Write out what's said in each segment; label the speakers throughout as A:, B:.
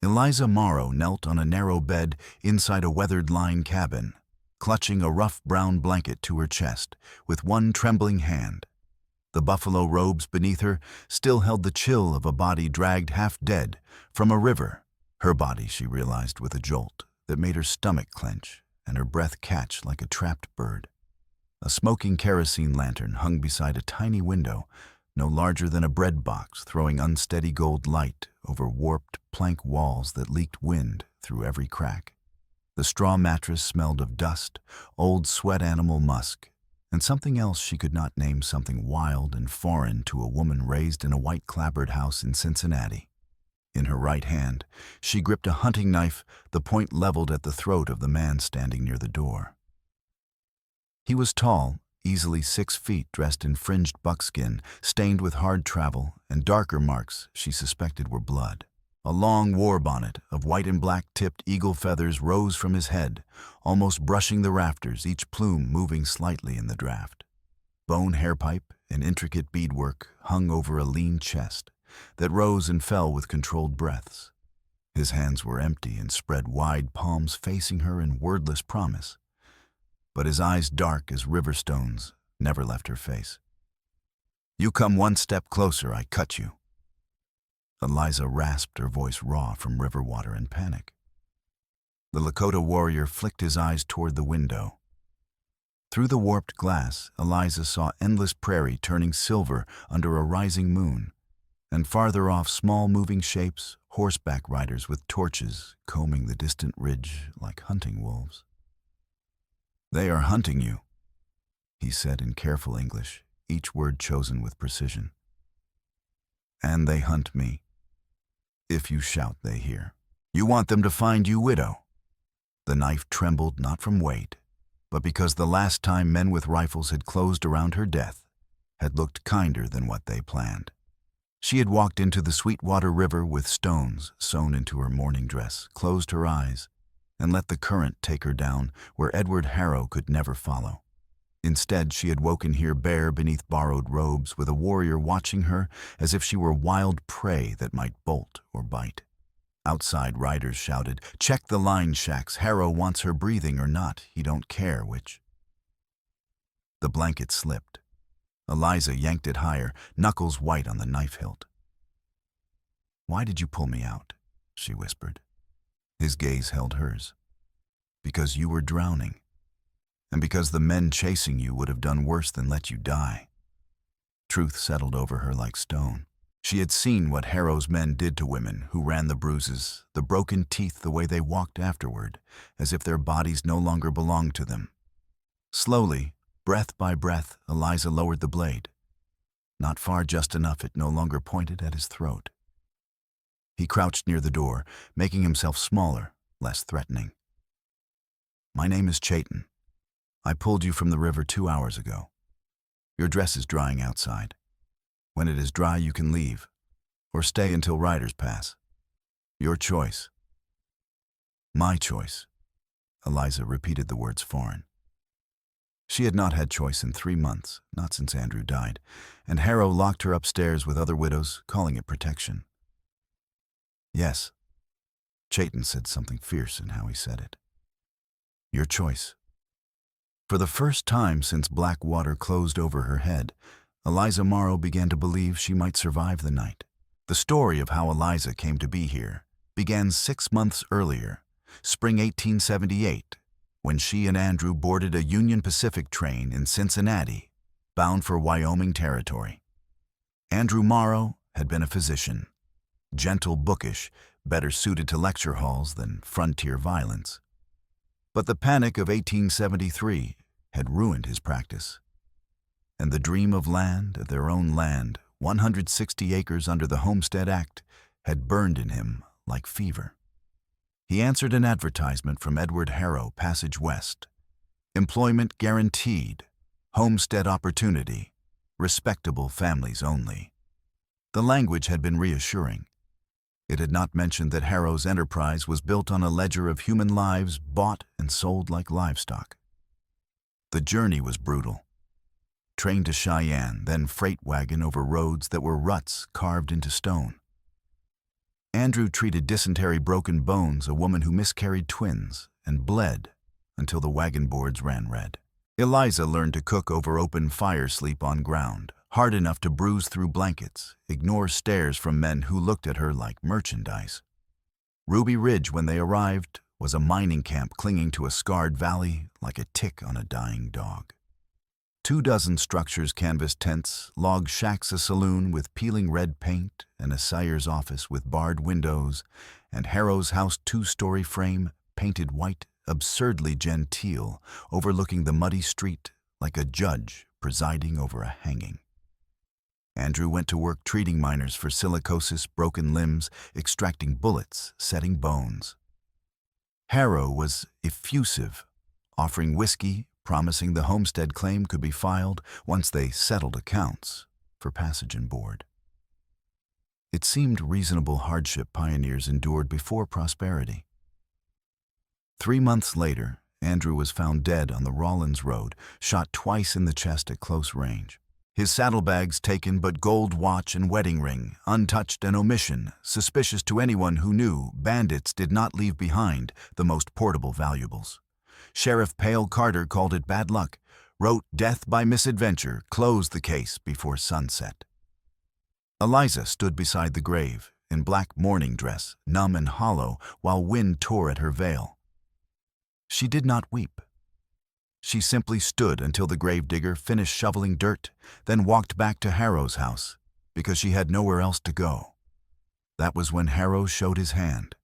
A: Eliza Morrow knelt on a narrow bed inside a weathered line cabin, clutching a rough brown blanket to her chest with one trembling hand. The buffalo robes beneath her still held the chill of a body dragged half dead from a river. Her body, she realized with a jolt that made her stomach clench and her breath catch like a trapped bird. A smoking kerosene lantern hung beside a tiny window, no larger than a bread box, throwing unsteady gold light over warped plank walls that leaked wind through every crack. The straw mattress smelled of dust, old sweat animal musk, and something else she could not name, something wild and foreign to a woman raised in a white clapboard house in Cincinnati. In her right hand, she gripped a hunting knife, the point leveled at the throat of the man standing near the door. He was tall, easily 6 feet, dressed in fringed buckskin, stained with hard travel, and darker marks she suspected were blood. A long war bonnet of white and black tipped eagle feathers rose from his head, almost brushing the rafters, each plume moving slightly in the draft. Bone hairpipe and intricate beadwork hung over a lean chest that rose and fell with controlled breaths. His hands were empty and spread wide, palms facing her in wordless promise. But his eyes, dark as river stones, never left her face. "You come one step closer, I cut you." Eliza rasped, her voice raw from river water and panic. The Lakota warrior flicked his eyes toward the window. Through the warped glass, Eliza saw endless prairie turning silver under a rising moon, and farther off small moving shapes, horseback riders with torches combing the distant ridge like hunting wolves. "They are hunting you," he said in careful English, each word chosen with precision. "And they hunt me. If you shout, they hear. You want them to find you, widow." The knife trembled not from weight, but because the last time men with rifles had closed around her death had looked kinder than what they planned. She had walked into the Sweetwater River with stones sewn into her mourning dress, closed her eyes, and let the current take her down where Edward Harrow could never follow. Instead, she had woken here bare beneath borrowed robes, with a warrior watching her as if she were wild prey that might bolt or bite. Outside, riders shouted, "Check the line shacks. Harrow wants her breathing or not. He don't care which." The blanket slipped. Eliza yanked it higher, knuckles white on the knife hilt. "Why did you pull me out?" she whispered. His gaze held hers. "Because you were drowning. And because the men chasing you would have done worse than let you die." Truth settled over her like stone. She had seen what Harrow's men did to women who ran the bruises, the broken teeth, the way they walked afterward, as if their bodies no longer belonged to them. Slowly, breath by breath, Eliza lowered the blade. Not far, just enough it no longer pointed at his throat. He crouched near the door, making himself smaller, less threatening. "My name is Chayton. I pulled you from the river 2 hours ago. Your dress is drying outside. When it is dry, you can leave, or stay until riders pass. Your choice." "My choice." Eliza repeated the words foreign. She had not had choice in 3 months, not since Andrew died, and Harrow locked her upstairs with other widows, calling it protection. "Yes." Chayton said something fierce in how he said it. "Your choice." For the first time since black water closed over her head, Eliza Morrow began to believe she might survive the night. The story of how Eliza came to be here began 6 months earlier, spring 1878, when she and Andrew boarded a Union Pacific train in Cincinnati, bound for Wyoming Territory. Andrew Morrow had been a physician, gentle, bookish, better suited to lecture halls than frontier violence. But the panic of 1873 had ruined his practice, and the dream of land, of their own land, 160 acres under the Homestead Act, had burned in him like fever. He answered an advertisement from Edward Harrow, Passage West. Employment guaranteed, homestead opportunity, respectable families only. The language had been reassuring. It had not mentioned that Harrow's enterprise was built on a ledger of human lives bought and sold like livestock. The journey was brutal. Train to Cheyenne, then freight wagon over roads that were ruts carved into stone. Andrew treated dysentery, broken bones, a woman who miscarried twins, and bled until the wagon boards ran red. Eliza learned to cook over open fire, sleep on ground, hard enough to bruise through blankets, ignore stares from men who looked at her like merchandise. Ruby Ridge, when they arrived, was a mining camp clinging to a scarred valley like a tick on a dying dog. 24 structures, canvas tents, log shacks, a saloon with peeling red paint, and a sire's office with barred windows, and Harrow's house, 2-story frame, painted white, absurdly genteel, overlooking the muddy street like a judge presiding over a hanging. Andrew went to work treating miners for silicosis, broken limbs, extracting bullets, setting bones. Harrow was effusive, offering whiskey, promising the homestead claim could be filed once they settled accounts for passage and board. It seemed reasonable hardship pioneers endured before prosperity. 3 months later, Andrew was found dead on the Rawlins Road, shot twice in the chest at close range. His saddlebags taken, but gold watch and wedding ring untouched, an omission suspicious to anyone who knew bandits did not leave behind the most portable valuables. Sheriff Pale Carter called it bad luck, wrote death by misadventure, closed the case before sunset. Eliza stood beside the grave, in black mourning dress, numb and hollow, while wind tore at her veil. She did not weep. She simply stood until the gravedigger finished shoveling dirt, then walked back to Harrow's house, because she had nowhere else to go. That was when Harrow showed his hand.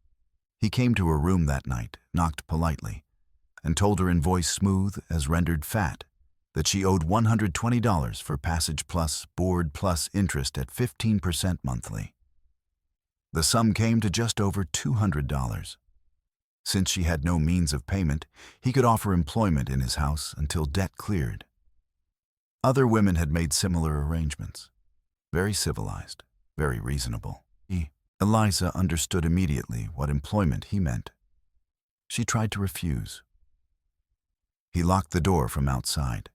A: He came to her room that night, knocked politely, and told her in voice smooth as rendered fat that she owed $120 for passage plus board plus interest at 15% monthly. The sum came to just over $200. Since she had no means of payment, he could offer employment in his house until debt cleared. Other women had made similar arrangements. Very civilized, very reasonable. Eliza understood immediately what employment he meant. She tried to refuse. He locked the door from outside.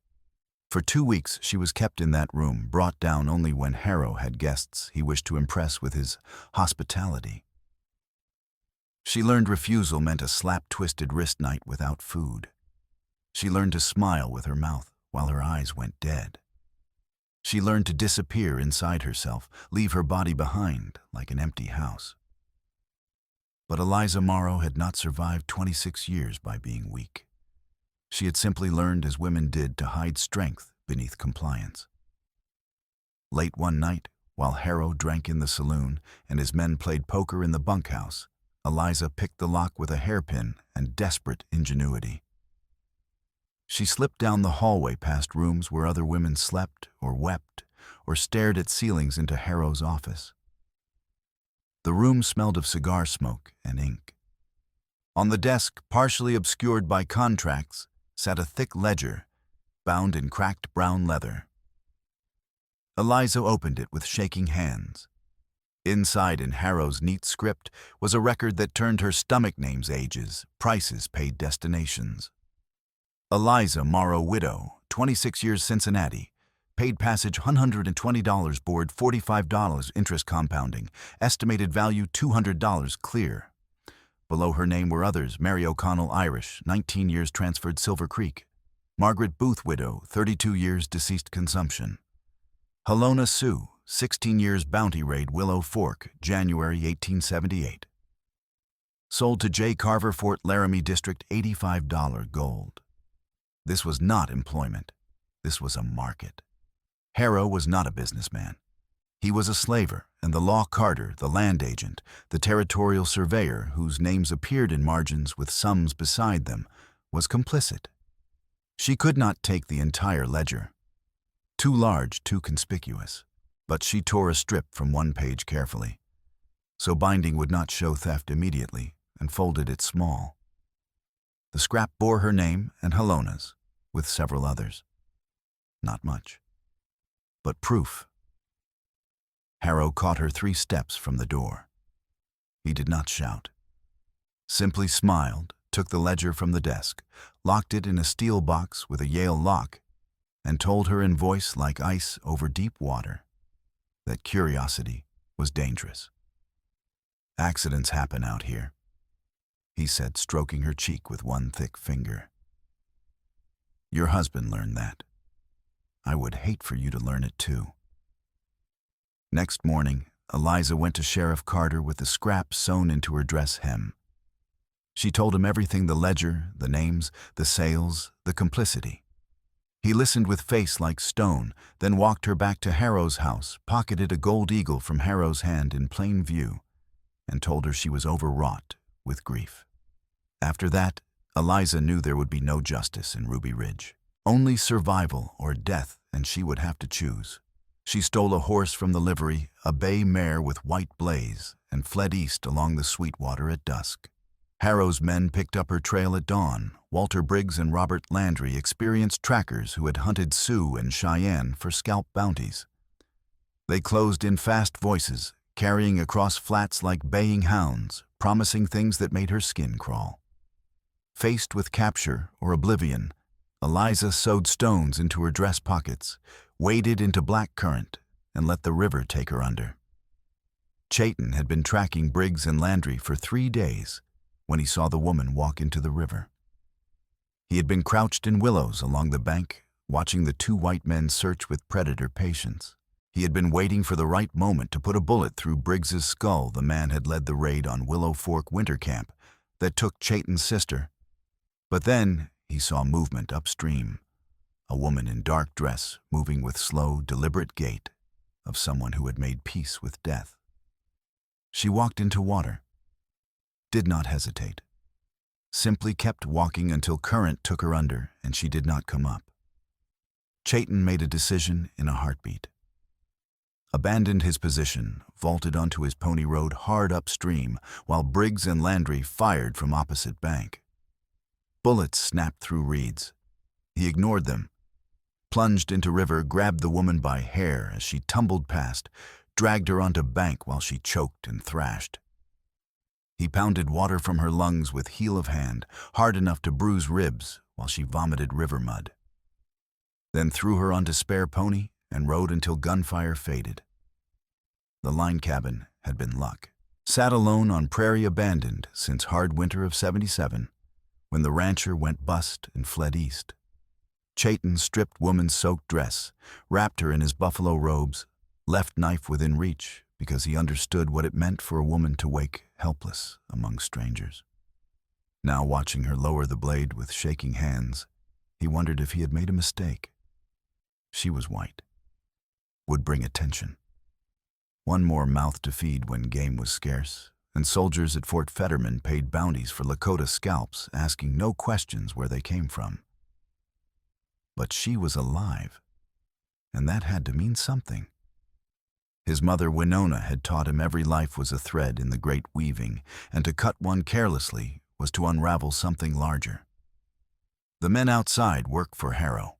A: For 2 weeks she was kept in that room, brought down only when Harrow had guests he wished to impress with his hospitality. She learned refusal meant a slap-twisted wrist night without food. She learned to smile with her mouth while her eyes went dead. She learned to disappear inside herself, leave her body behind like an empty house. But Eliza Morrow had not survived 26 years by being weak. She had simply learned, as women did, to hide strength beneath compliance. Late one night, while Harrow drank in the saloon and his men played poker in the bunkhouse, Eliza picked the lock with a hairpin and desperate ingenuity. She slipped down the hallway past rooms where other women slept or wept or stared at ceilings into Harrow's office. The room smelled of cigar smoke and ink. On the desk, partially obscured by contracts, sat a thick ledger, bound in cracked brown leather. Eliza opened it with shaking hands. Inside, in Harrow's neat script, was a record that turned her stomach names ages, prices paid, destinations. Eliza Morrow, widow, 26 years, Cincinnati. Paid passage $120, board $45, interest compounding. Estimated value $200, clear. Below her name were others: Mary O'Connell, Irish, 19 years, transferred Silver Creek. Margaret Booth, widow, 32 years, deceased consumption. Helona Sue, 16 years, bounty raid, Willow Fork, January 1878. Sold to J. Carver, Fort Laramie District, $85, gold. This was not employment. This was a market. Harrow was not a businessman. He was a slaver, and the law carter, the land agent, the territorial surveyor, whose names appeared in margins with sums beside them, was complicit. She could not take the entire ledger. Too large, too conspicuous. But she tore a strip from one page carefully, so binding would not show theft immediately, and folded it small. The scrap bore her name and Helona's, with several others. Not much, but proof. Harrow caught her 3 steps from the door. He did not shout. Simply smiled, took the ledger from the desk, locked it in a steel box with a Yale lock, and told her in voice like ice over deep water that curiosity was dangerous. "Accidents happen out here," he said, stroking her cheek with one thick finger. "Your husband learned that. I would hate for you to learn it too." Next morning, Eliza went to Sheriff Carter with the scrap sewn into her dress hem. She told him everything: the ledger, the names, the sales, the complicity. He listened with face like stone, then walked her back to Harrow's house, pocketed a gold eagle from Harrow's hand in plain view, and told her she was overwrought with grief. After that, Eliza knew there would be no justice in Ruby Ridge. Only survival or death, and she would have to choose. She stole a horse from the livery, a bay mare with white blaze, and fled east along the Sweetwater at dusk. Harrow's men picked up her trail at dawn. Walter Briggs and Robert Landry, experienced trackers who had hunted Sioux and Cheyenne for scalp bounties. They closed in fast voices, carrying across flats like baying hounds, promising things that made her skin crawl. Faced with capture or oblivion, Eliza sewed stones into her dress pockets, waded into black current, and let the river take her under. Chayton had been tracking Briggs and Landry for 3 days when he saw the woman walk into the river. He had been crouched in willows along the bank, watching the 2 white men search with predator patience. He had been waiting for the right moment to put a bullet through Briggs's skull. The man had led the raid on Willow Fork Winter Camp that took Chayton's sister. But then he saw movement upstream, a woman in dark dress moving with slow, deliberate gait of someone who had made peace with death. She walked into water, did not hesitate, simply kept walking until current took her under and she did not come up. Chayton made a decision in a heartbeat. Abandoned his position, vaulted onto his pony, rode hard upstream while Briggs and Landry fired from opposite bank. Bullets snapped through reeds. He ignored them, plunged into river, grabbed the woman by hair as she tumbled past, dragged her onto bank while she choked and thrashed. He pounded water from her lungs with heel of hand, hard enough to bruise ribs while she vomited river mud. Then threw her onto spare pony and rode until gunfire faded. The line cabin had been luck. Sat alone on prairie abandoned since hard winter of '77, when the rancher went bust and fled east. Chayton stripped woman's soaked dress, wrapped her in his buffalo robes, left knife within reach because he understood what it meant for a woman to wake helpless among strangers. Now, watching her lower the blade with shaking hands, he wondered if he had made a mistake. She was white, would bring attention. One more mouth to feed when game was scarce, and soldiers at Fort Fetterman paid bounties for Lakota scalps, asking no questions where they came from. But she was alive, and that had to mean something. His mother, Winona, had taught him every life was a thread in the great weaving, and to cut one carelessly was to unravel something larger. "The men outside work for Harrow?"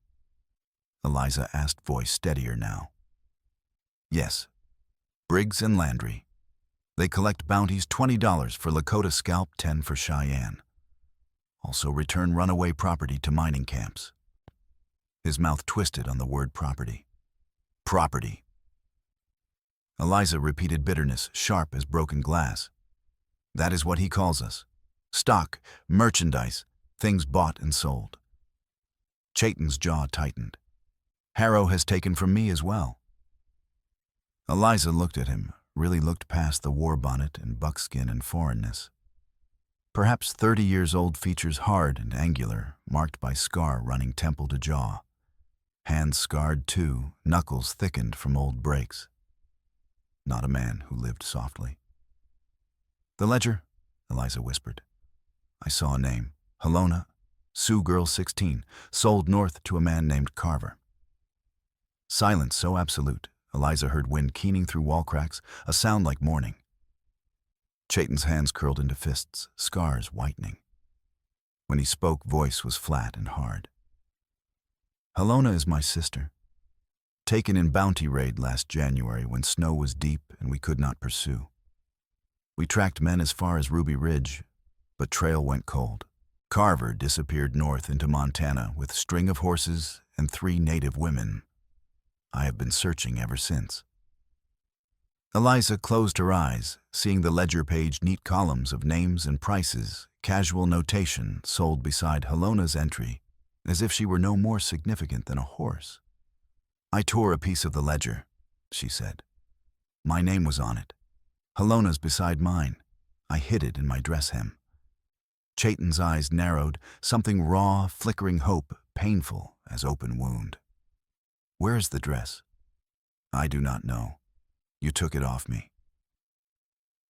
A: Eliza asked, voice steadier now. "Yes. Briggs and Landry. They collect bounties, $20 for Lakota scalp, 10 for Cheyenne. Also return runaway property to mining camps." His mouth twisted on the word property. Property. Eliza repeated, bitterness sharp as broken glass. "That is what he calls us. Stock, merchandise, things bought and sold." Chayton's jaw tightened. "Harrow has taken from me as well." Eliza looked at him, really looked past the war bonnet and buckskin and foreignness. Perhaps 30 years old, features hard and angular, marked by scar running temple to jaw. Hands scarred too, knuckles thickened from old breaks. Not a man who lived softly. "The ledger," Eliza whispered. "I saw a name. Helona, Sioux girl 16, sold north to a man named Carver." Silence so absolute, Eliza heard wind keening through wall cracks, a sound like mourning. Chayton's hands curled into fists, scars whitening. When he spoke, voice was flat and hard. "Helona is my sister. Taken in bounty raid last January when snow was deep and we could not pursue. We tracked men as far as Ruby Ridge, but trail went cold. Carver disappeared north into Montana with string of horses and 3 native women. I have been searching ever since." Eliza closed her eyes, seeing the ledger page neat columns of names and prices, casual notation sold beside Halona's entry, as if she were no more significant than a horse. I tore a piece of the ledger, she said. My name was on it. Halona's beside mine. I hid it in my dress hem. Chayton's eyes narrowed, something raw, flickering hope, painful as open wound. Where is the dress? I do not know. You took it off me.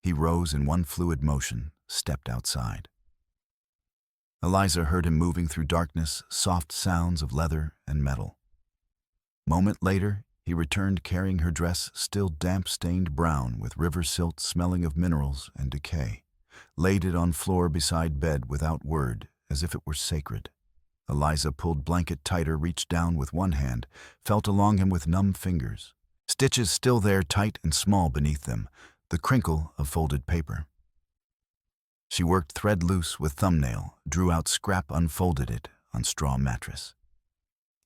A: He rose in one fluid motion, stepped outside. Eliza heard him moving through darkness, soft sounds of leather and metal. Moment later, he returned carrying her dress still damp-stained brown with river silt smelling of minerals and decay, laid it on floor beside bed without word, as if it were sacred. Eliza pulled blanket tighter, reached down with one hand, felt along him with numb fingers. Stitches still there, tight and small beneath them, the crinkle of folded paper. She worked thread loose with thumbnail, drew out scrap, unfolded it on straw mattress.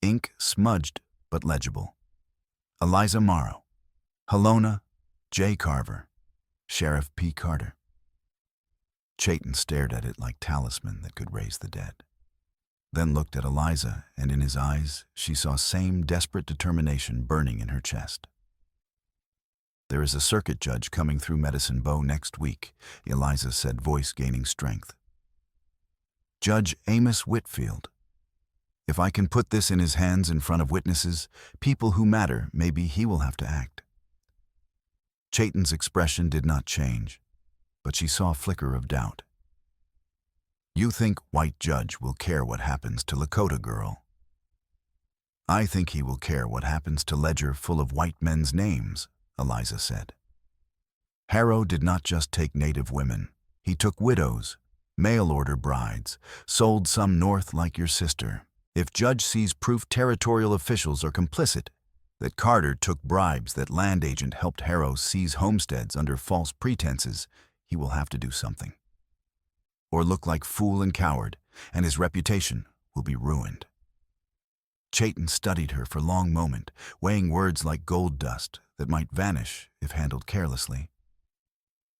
A: Ink smudged but legible. Eliza Morrow, Halona J. Carver, Sheriff P. Carter. Chayton stared at it like talisman that could raise the dead. Then looked at Eliza, and in his eyes she saw same desperate determination burning in her chest. There is a circuit judge coming through Medicine Bow next week, Eliza said, voice gaining strength. Judge Amos Whitfield. If I can put this in his hands in front of witnesses, people who matter, maybe he will have to act. Chayton's expression did not change, but she saw a flicker of doubt. You think white judge will care what happens to Lakota girl? I think he will care what happens to ledger full of white men's names, Eliza said. Harrow did not just take native women. He took widows, mail-order brides, sold some north like your sister. If judge sees proof territorial officials are complicit, that Carter took bribes, that land agent helped Harrow seize homesteads under false pretenses, he will have to do something. Or look like fool and coward, and his reputation will be ruined. Chayton studied her for a long moment, weighing words like gold dust that might vanish if handled carelessly.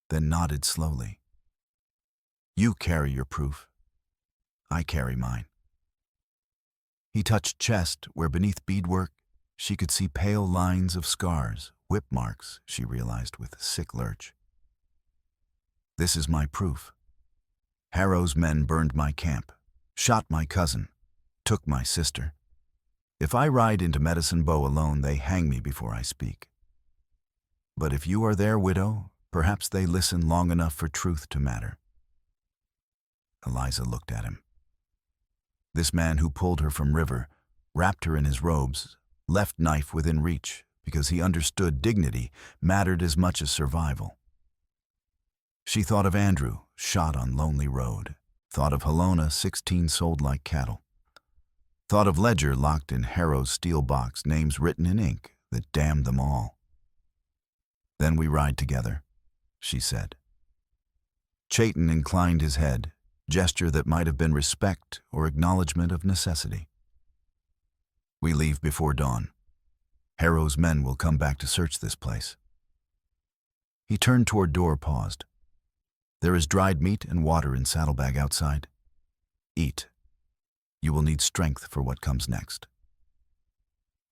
A: Then nodded slowly. You carry your proof. I carry mine. He touched chest where beneath beadwork she could see pale lines of scars, whip marks, she realized with sick lurch. This is my proof. Harrow's men burned my camp, shot my cousin, took my sister. If I ride into Medicine Bow alone, they hang me before I speak. But if you are their widow, perhaps they listen long enough for truth to matter. Eliza looked at him. This man who pulled her from river, wrapped her in his robes, left knife within reach because he understood dignity mattered as much as survival. She thought of Andrew, shot on lonely road, thought of Halona, 16 sold like cattle, thought of Ledger locked in Harrow's steel box, names written in ink that damned them all. Then we ride together, she said. Chayton inclined his head, gesture that might have been respect or acknowledgement of necessity. We leave before dawn. Harrow's men will come back to search this place. He turned toward door, paused. There is dried meat and water in saddlebag outside. Eat. You will need strength for what comes next.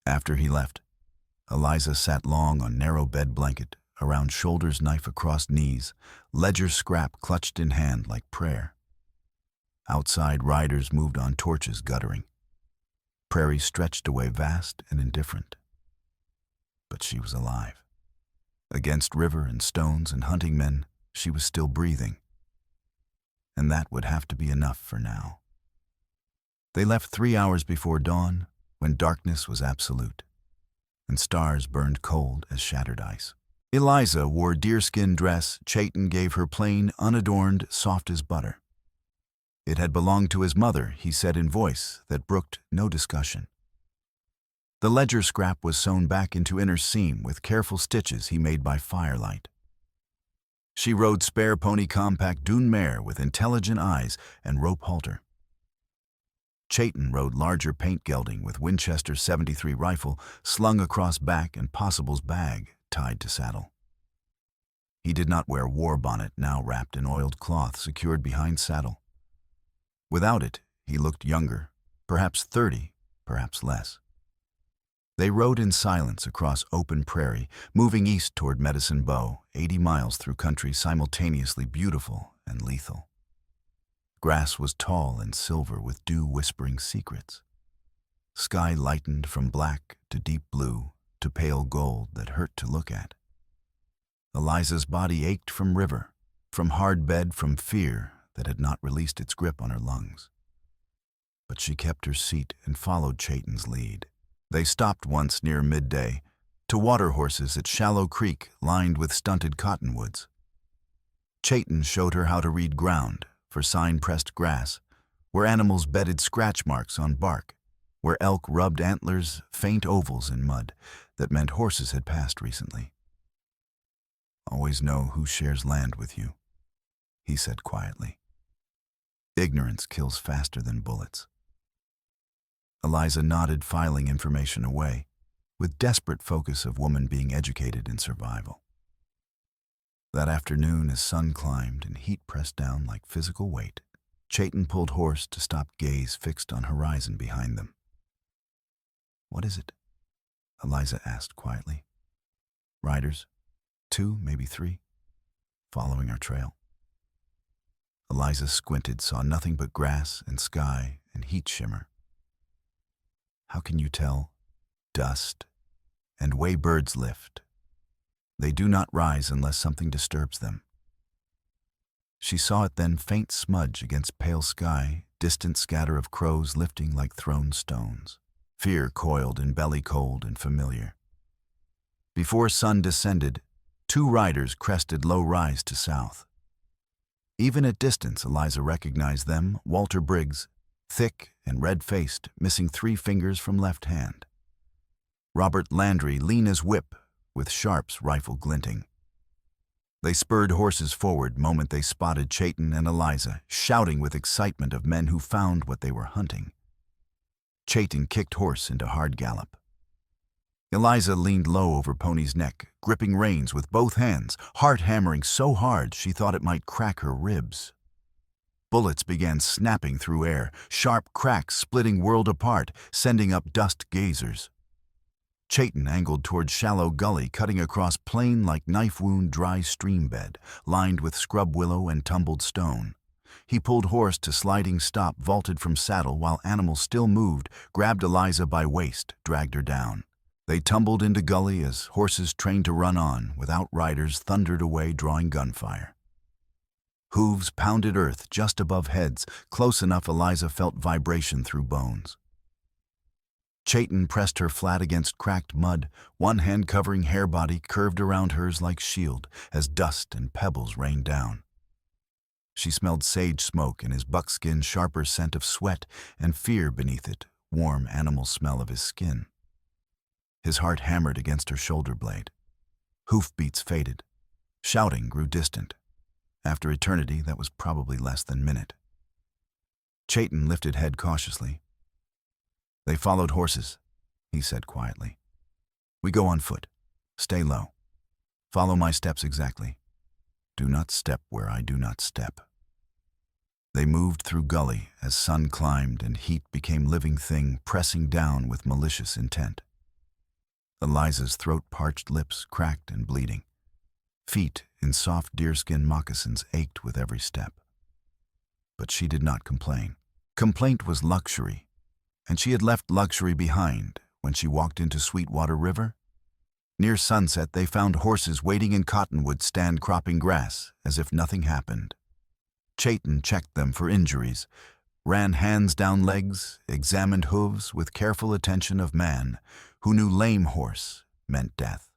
A: After he left, Eliza sat long on narrow bed blanket, around shoulders, knife across knees, ledger scrap clutched in hand like prayer. Outside, riders moved on torches, guttering. Prairie stretched away vast and indifferent. But she was alive. Against river and stones and hunting men, she was still breathing. And that would have to be enough for now. They left 3 hours before dawn, when darkness was absolute, and stars burned cold as shattered ice. Eliza wore deerskin dress Chayton gave her, plain, unadorned, soft as butter. It had belonged to his mother, he said in voice that brooked no discussion. The ledger scrap was sewn back into inner seam with careful stitches he made by firelight. She rode spare pony compact dune mare with intelligent eyes and rope halter. Chayton rode larger paint gelding with Winchester 73 rifle slung across back and Possible's bag tied to saddle. He did not wear war bonnet, now wrapped in oiled cloth secured behind saddle. Without it, he looked younger, perhaps 30, perhaps less. They rode in silence across open prairie, moving east toward Medicine Bow, 80 miles through country simultaneously beautiful and lethal. Grass was tall and silver with dew whispering secrets. Sky lightened from black to deep blue to pale gold that hurt to look at. Eliza's body ached from river, from hard bed, from fear that had not released its grip on her lungs. But she kept her seat and followed Chayton's lead. They stopped once near midday to water horses at Shallow Creek lined with stunted cottonwoods. Chayton showed her how to read ground for sign-pressed grass, where animals bedded scratch marks on bark, where elk rubbed antlers, faint ovals in mud that meant horses had passed recently. "Always know who shares land with you," he said quietly. "Ignorance kills faster than bullets." Eliza nodded, filing information away, with desperate focus of woman being educated in survival. That afternoon, as sun climbed and heat pressed down like physical weight, Chayton pulled horse to stop, gaze fixed on horizon behind them. "What is it?" Eliza asked quietly. "Riders, 2, maybe 3, following our trail." Eliza squinted, saw nothing but grass and sky and heat shimmer. "How can you tell? Dust and way birds lift. They do not rise unless something disturbs them." She saw it then, faint smudge against pale sky, distant scatter of crows lifting like thrown stones. Fear coiled in belly, cold and familiar. Before sun descended, 2 riders crested low rise to south. Even at distance, Eliza recognized them, Walter Briggs, thick and red-faced, missing 3 fingers from left hand. Robert Landry, lean as whip, with Sharp's rifle glinting. They spurred horses forward moment they spotted Chayton and Eliza, shouting with excitement of men who found what they were hunting. Chayton kicked horse into hard gallop. Eliza leaned low over pony's neck, gripping reins with both hands, heart hammering so hard she thought it might crack her ribs. Bullets began snapping through air, sharp cracks splitting world apart, sending up dust gazers. Chayton angled toward shallow gully, cutting across plain like knife-wound dry stream bed, lined with scrub willow and tumbled stone. He pulled horse to sliding stop, vaulted from saddle while animal still moved, grabbed Eliza by waist, dragged her down. They tumbled into gully as horses trained to run on, without riders, thundered away, drawing gunfire. Hooves pounded earth just above heads, close enough Eliza felt vibration through bones. Chayton pressed her flat against cracked mud, one hand covering hair body curved around hers like shield as dust and pebbles rained down. She smelled sage smoke and his buckskin sharper scent of sweat and fear beneath it, warm animal smell of his skin. His heart hammered against her shoulder blade. Hoofbeats faded. Shouting grew distant. After eternity, that was probably less than minute. Chayton lifted head cautiously. "They followed horses," he said quietly. "We go on foot. Stay low. Follow my steps exactly. Do not step where I do not step." They moved through gully as sun climbed and heat became living thing, pressing down with malicious intent. Eliza's throat-parched lips cracked and bleeding. Feet in soft deerskin moccasins ached with every step. But she did not complain. Complaint was luxury, and she had left luxury behind when she walked into Sweetwater River. Near sunset, they found horses waiting in cottonwood stand cropping grass as if nothing happened. Chayton checked them for injuries, ran hands down legs, examined hooves with careful attention of man who knew lame horse meant death.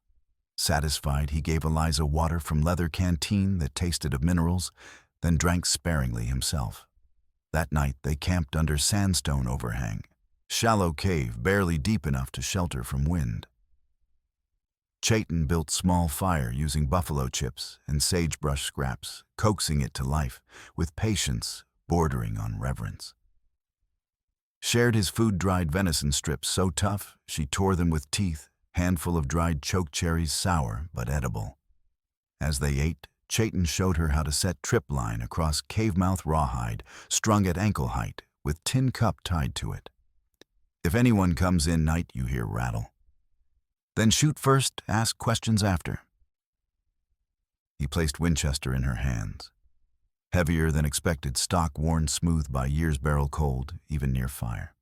A: Satisfied, he gave Eliza water from leather canteen that tasted of minerals, then drank sparingly himself. That night they camped under sandstone overhang, shallow cave barely deep enough to shelter from wind. Chayton built small fire using buffalo chips and sagebrush scraps, coaxing it to life with patience bordering on reverence. Shared his food-dried venison strips so tough she tore them with teeth, handful of dried choke cherries sour but edible. As they ate, Chayton showed her how to set trip line across cave-mouth rawhide, strung at ankle height, with tin cup tied to it. If anyone comes in night, you hear rattle. Then shoot first, ask questions after. He placed Winchester in her hands. Heavier than expected, stock worn smooth by years barrel cold, even near fire.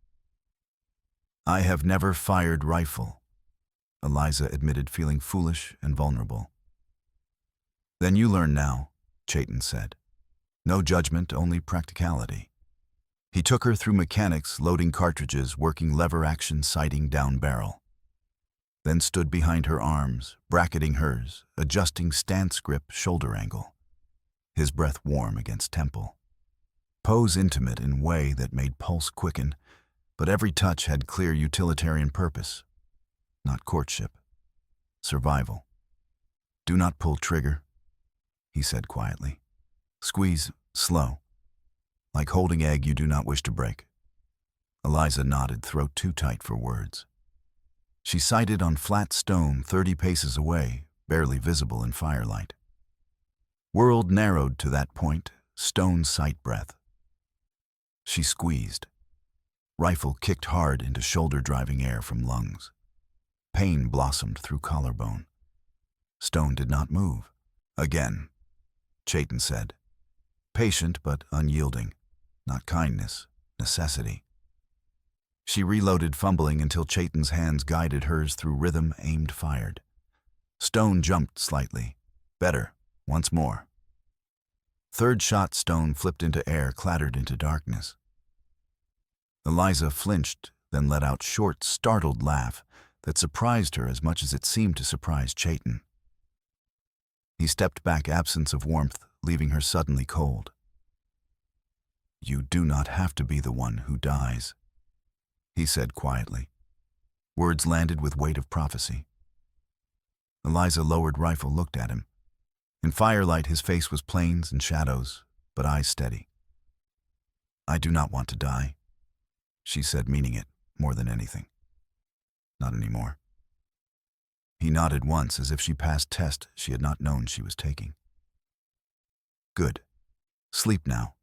A: I have never fired rifle, Eliza admitted, feeling foolish and vulnerable. Then you learn now, Chayton said. No judgment, only practicality. He took her through mechanics, loading cartridges, working lever action, sighting down barrel. Then stood behind her arms, bracketing hers, adjusting stance grip, shoulder angle. His breath warm against temple. Pose intimate in way that made pulse quicken, but every touch had clear utilitarian purpose. Not courtship. Survival. Do not pull trigger, he said quietly. Squeeze, slow. Like holding egg you do not wish to break. Eliza nodded, throat too tight for words. She sighted on flat stone 30 paces away, barely visible in firelight. World narrowed to that point, stone sight breath. She squeezed. Rifle kicked hard into shoulder-driving air from lungs. Pain blossomed through collarbone. Stone did not move. Again, Chayton said. Patient but unyielding. Not kindness, necessity. She reloaded, fumbling until Chayton's hands guided hers through rhythm, aimed, fired. Stone jumped slightly. Better. Once more. Third shot, stone flipped into air, clattered into darkness. Eliza flinched, then let out short, startled laugh that surprised her as much as it seemed to surprise Chayton. He stepped back, absence of warmth, leaving her suddenly cold. You do not have to be the one who dies, he said quietly. Words landed with weight of prophecy. Eliza lowered rifle, looked at him. In firelight, his face was plains and shadows, but eyes steady. I do not want to die, she said, meaning it more than anything. Not anymore. He nodded once, as if she passed test she had not known she was taking. Good. Sleep now.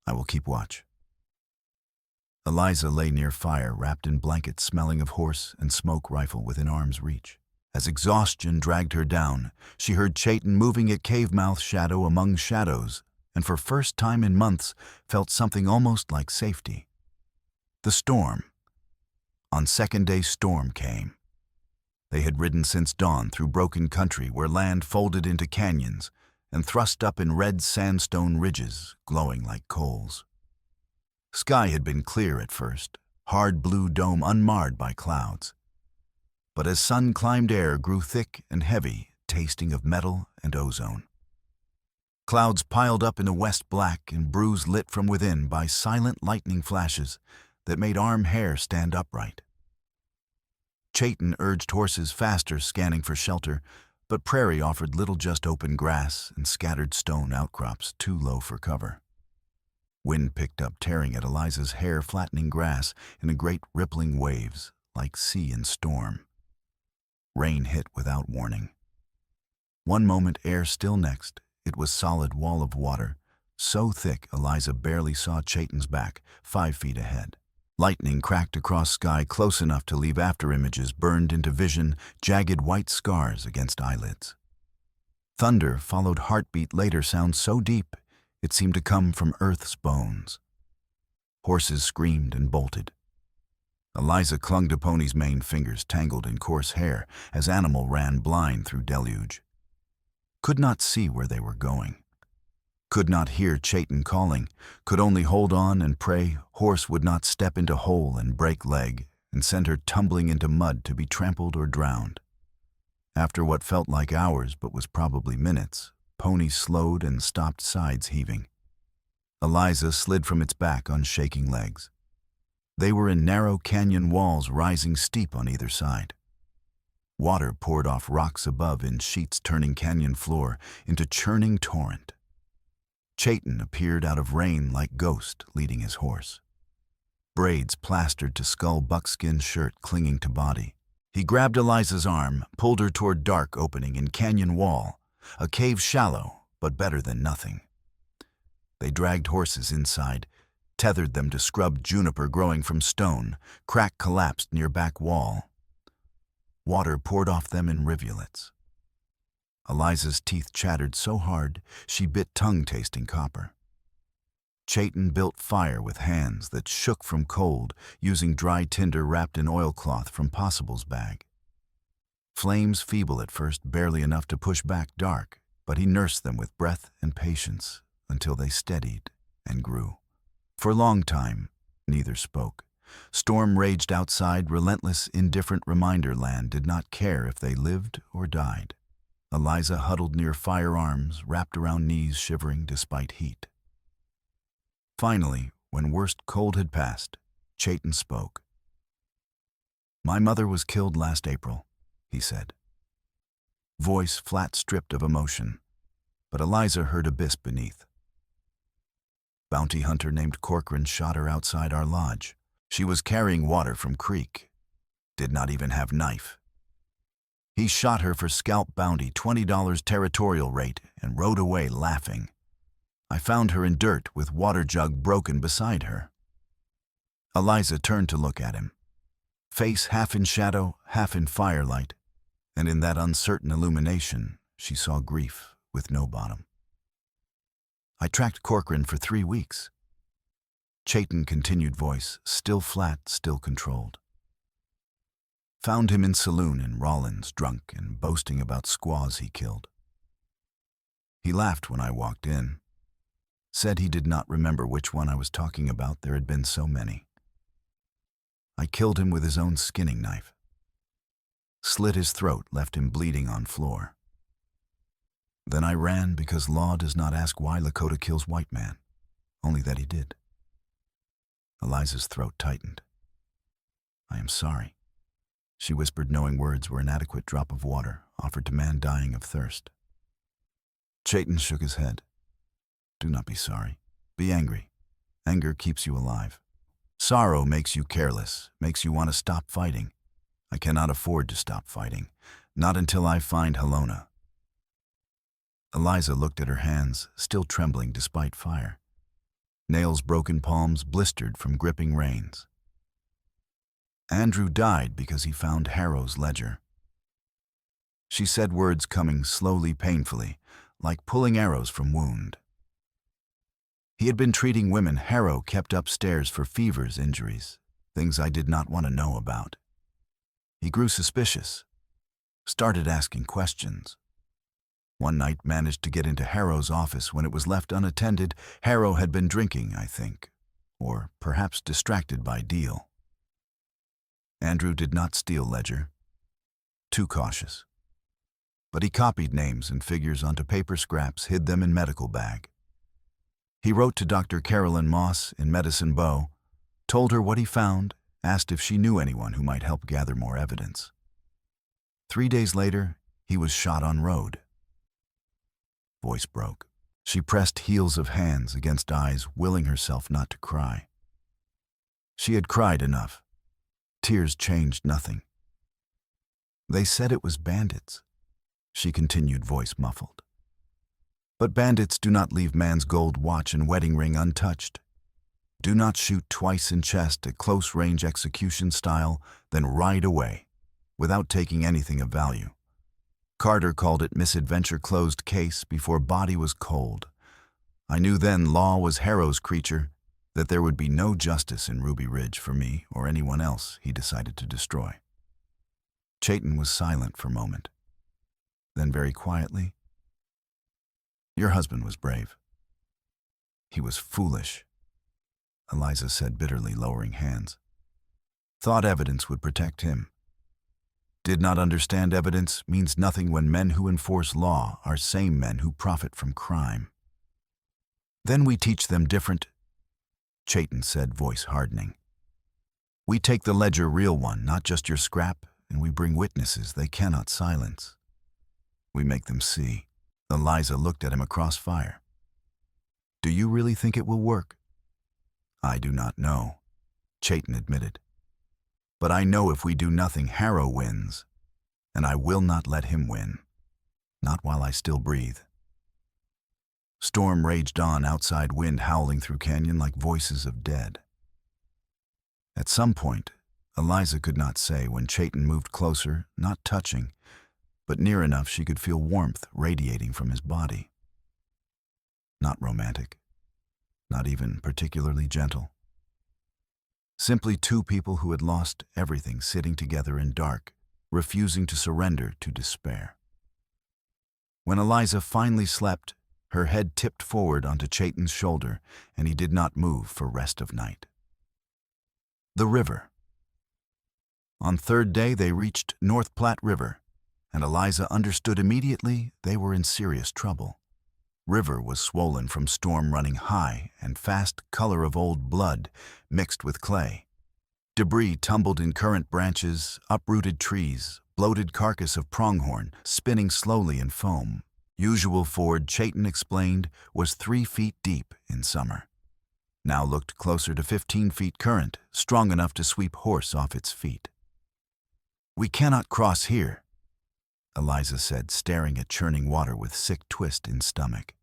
A: I will keep watch. Eliza lay near fire, wrapped in blankets smelling of horse and smoke rifle within arm's reach. As exhaustion dragged her down, she heard Chayton moving at cave-mouth, shadow among shadows, and for first time in months felt something almost like safety. The storm. On second day, storm came. They had ridden since dawn through broken country where land folded into canyons and thrust up in red sandstone ridges, glowing like coals. Sky had been clear at first, hard blue dome unmarred by clouds. But as sun climbed, air grew thick and heavy, tasting of metal and ozone. Clouds piled up in the west, black and bruised, lit from within by silent lightning flashes that made arm hair stand upright. Chayton urged horses faster, scanning for shelter, but prairie offered little, just open grass and scattered stone outcrops too low for cover. Wind picked up, tearing at Eliza's hair, flattening grass in a great rippling waves, like sea in storm. Rain hit without warning. One moment air still, next it was solid wall of water, so thick Eliza barely saw Chayton's back, 5 feet ahead. Lightning cracked across sky close enough to leave afterimages burned into vision, jagged white scars against eyelids. Thunder followed heartbeat later, sound so deep it seemed to come from earth's bones. Horses screamed and bolted. Eliza clung to Pony's mane, fingers tangled in coarse hair as animal ran blind through deluge. Could not see where they were going. Could not hear Chayton calling, could only hold on and pray horse would not step into hole and break leg and send her tumbling into mud to be trampled or drowned. After what felt like hours but was probably minutes, Pony slowed and stopped, sides heaving. Eliza slid from its back on shaking legs. They were in narrow canyon walls rising steep on either side. Water poured off rocks above in sheets, turning canyon floor into churning torrent. Chayton appeared out of rain like ghost, leading his horse. Braids plastered to skull, buckskin shirt clinging to body. He grabbed Eliza's arm, pulled her toward dark opening in canyon wall, A cave shallow, but better than nothing. They dragged horses inside, tethered them to scrubbed juniper growing from stone. Crack collapsed near back wall. Water poured off them in rivulets. Eliza's teeth chattered so hard she bit tongue-tasting copper. Chayton built fire with hands that shook from cold, using dry tinder wrapped in oilcloth from Possible's bag. Flames feeble at first, barely enough to push back dark, but he nursed them with breath and patience until they steadied and grew. For a long time, neither spoke. Storm raged outside. Relentless, indifferent reminder land did not care if they lived or died. Eliza huddled near firearms, wrapped around knees, shivering despite heat. Finally, when worst cold had passed, Chayton spoke. "My mother was killed last April," he said. Voice flat, stripped of emotion, but Eliza heard abyss beneath. "Bounty hunter named Corcoran shot her outside our lodge. She was carrying water from creek. Did not even have knife. He shot her for scalp bounty, $20 territorial rate, and rode away laughing. I found her in dirt with water jug broken beside her." Eliza turned to look at him, face half in shadow, half in firelight, and in that uncertain illumination she saw grief with no bottom. "I tracked Corcoran for 3 weeks. Chayton continued, voice still flat, still controlled. "Found him in saloon in Rollins, drunk and boasting about squaws he killed. He laughed when I walked in. Said he did not remember which one I was talking about. There had been so many. I killed him with his own skinning knife. Slit his throat, left him bleeding on floor. Then I ran because law does not ask why Lakota kills white man, only that he did." Eliza's throat tightened. "I am sorry," she whispered, knowing words were an adequate drop of water offered to man dying of thirst. Chayton shook his head. "Do not be sorry. Be angry. Anger keeps you alive. Sorrow makes you careless, makes you want to stop fighting. I cannot afford to stop fighting, not until I find Helona." Eliza looked at her hands, still trembling despite fire. Nails, broken palms, blistered from gripping reins. "Andrew died because he found Harrow's ledger." She said, words coming slowly, painfully, like pulling arrows from wound. "He had been treating women Harrow kept upstairs for fevers, injuries, things I did not want to know about. He grew suspicious, started asking questions. One night managed to get into Harrow's office when it was left unattended. Harrow had been drinking, I think, or perhaps distracted by deal. Andrew did not steal ledger. Too cautious. But he copied names and figures onto paper scraps, hid them in medical bag. He wrote to Dr. Carolyn Moss in Medicine Bow, told her what he found, asked if she knew anyone who might help gather more evidence. 3 days later, he was shot on road." Voice broke. She pressed heels of hands against eyes, willing herself not to cry. She had cried enough. Tears changed nothing. "They said it was bandits," she continued, voice muffled. "But bandits do not leave man's gold watch and wedding ring untouched. Do not shoot twice in chest at close-range execution style, then ride away, without taking anything of value. Carter called it misadventure, closed case, before body was cold. I knew then law was Harrow's creature, that there would be no justice in Ruby Ridge for me or anyone else he decided to destroy." Chayton was silent for a moment. Then very quietly, "Your husband was brave." "He was foolish," Eliza said bitterly, lowering hands. "Thought evidence would protect him. Did not understand evidence means nothing when men who enforce law are same men who profit from crime. Then we teach them different," Chayton said, voice hardening. "We take the ledger, real one, not just your scrap, and we bring witnesses they cannot silence. We make them see." Eliza looked at him across fire. "Do you really think it will work?" "I do not know," Chayton admitted. "But I know if we do nothing, Harrow wins, and I will not let him win." Not while I still breathe. Storm raged on, outside wind howling through canyon like voices of dead. At some point, Eliza could not say when Chayton moved closer, not touching, but near enough she could feel warmth radiating from his body. Not romantic, not even particularly gentle. Simply two people who had lost everything sitting together in dark, refusing to surrender to despair. When Eliza finally slept, her head tipped forward onto Chayton's shoulder, and he did not move for rest of night. The river. On third day they reached North Platte River, and Eliza understood immediately they were in serious trouble. River was swollen from storm running high and fast, color of old blood mixed with clay. Debris tumbled in current branches, uprooted trees, bloated carcass of pronghorn spinning slowly in foam. Usual ford, Chayton explained, was 3 feet deep in summer. Now looked closer to 15 feet current, strong enough to sweep horse off its feet. "We cannot cross here," Eliza said, staring at churning water with sick twist in stomach.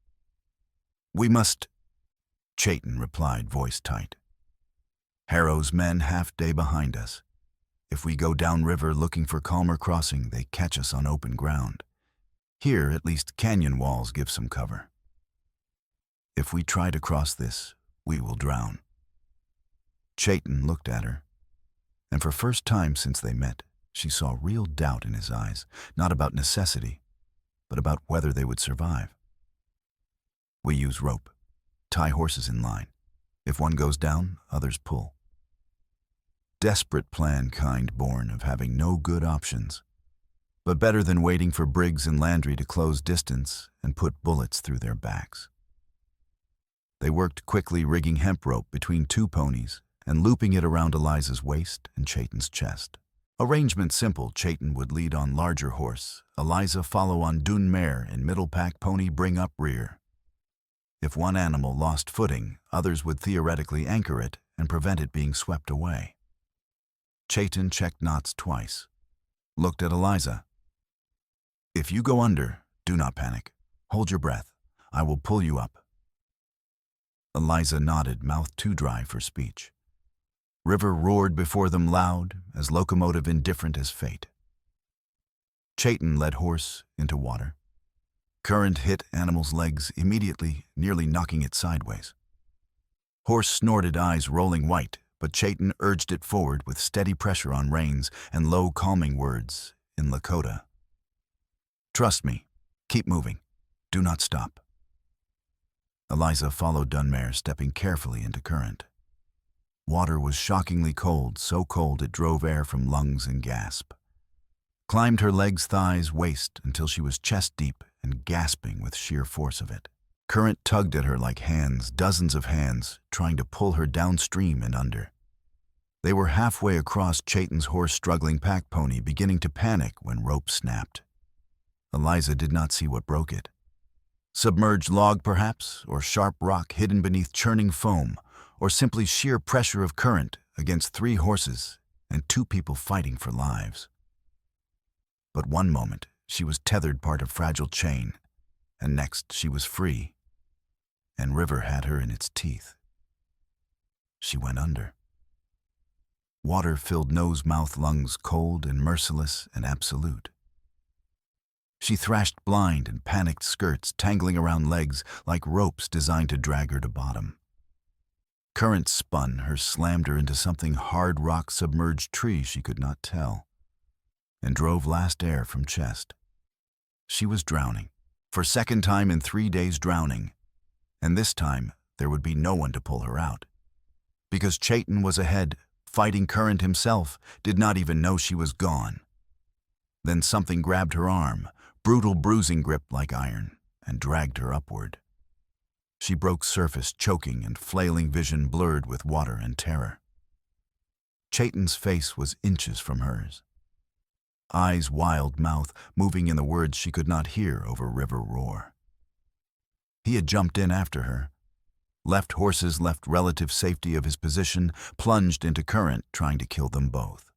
A: "We must," Chayton replied, voice tight. "Harrow's men half-day behind us. If we go downriver looking for calmer crossing, they catch us on open ground. Here, at least, canyon walls give some cover. If we try to cross this, we will drown." Chayton looked at her, and for first time since they met, she saw real doubt in his eyes, not about necessity, but about whether they would survive. "We use rope. Tie horses in line. If one goes down, others pull." Desperate plan, kind born of having no good options, but better than waiting for Briggs and Landry to close distance and put bullets through their backs. They worked quickly, rigging hemp rope between 2 ponies and looping it around Eliza's waist and Chayton's chest. Arrangement simple: Chayton would lead on larger horse, Eliza follow on dun mare, and middle pack pony bring up rear. If one animal lost footing, others would theoretically anchor it and prevent it being swept away. Chayton checked knots twice, looked at Eliza. "If you go under, do not panic. Hold your breath. I will pull you up." Eliza nodded, mouth too dry for speech. River roared before them loud, as locomotive indifferent as fate. Chayton led horse into water. Current hit animal's legs immediately, nearly knocking it sideways. Horse snorted, eyes rolling white, but Chayton urged it forward with steady pressure on reins and low, calming words in Lakota. "Trust me. Keep moving. Do not stop." Eliza followed Dunmare, stepping carefully into current. Water was shockingly cold, so cold it drove air from lungs and gasp. Climbed her legs, thighs, waist, until she was chest deep and gasping with sheer force of it. Current tugged at her like hands, dozens of hands, trying to pull her downstream and under. They were halfway across Chayton's horse-struggling pack pony, beginning to panic when rope snapped. Eliza did not see what broke it. Submerged log, perhaps, or sharp rock hidden beneath churning foam, or simply sheer pressure of current against 3 horses and 2 people fighting for lives. But one moment, she was tethered part of fragile chain, and next she was free, and River had her in its teeth. She went under. Water filled nose, mouth, lungs, cold and merciless and absolute. She thrashed blind and panicked, skirts tangling around legs like ropes designed to drag her to bottom. Current spun her, slammed her into something hard rock, submerged tree she could not tell, and drove last air from chest. She was drowning, for second time in 3 days drowning, and this time there would be no one to pull her out. Because Chayton was ahead, fighting current himself, did not even know she was gone. Then something grabbed her arm, brutal bruising grip like iron, and dragged her upward. She broke surface, choking and flailing, vision blurred with water and terror. Chayton's face was inches from hers. Eyes wild, mouth moving in the words she could not hear over river roar. He had jumped in after her, left horses, left relative safety of his position, plunged into current, trying to kill them both.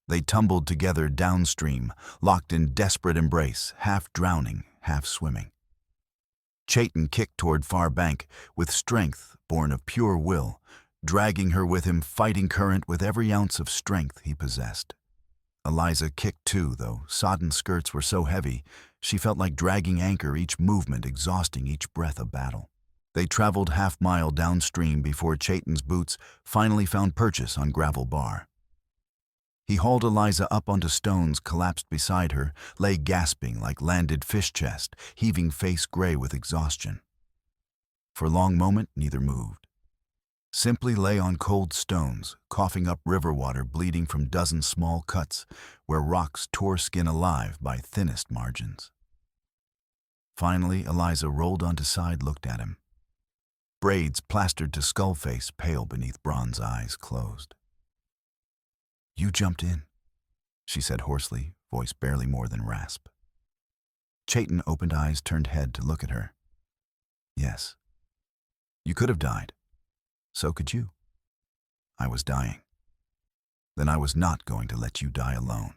A: They tumbled together downstream, locked in desperate embrace, half drowning, half swimming. Chayton kicked toward far bank, with strength born of pure will, dragging her with him, fighting current with every ounce of strength he possessed. Eliza kicked too, though sodden skirts were so heavy, she felt like dragging anchor, each movement exhausting each breath a battle. They traveled half-mile downstream before Chayton's boots finally found purchase on gravel bar. He hauled Eliza up onto stones, collapsed beside her, lay gasping like landed fish chest, heaving face gray with exhaustion. For a long moment, neither moved. Simply lay on cold stones, coughing up river water bleeding from dozen small cuts where rocks tore skin alive by thinnest margins. Finally, Eliza rolled onto side, looked at him. Braids plastered to skull face, pale beneath bronze eyes closed. "You jumped in," she said hoarsely, voice barely more than rasp. Chayton opened eyes, turned head to look at her. "Yes. You could have died. So could you. I was dying. Then I was not going to let you die alone,"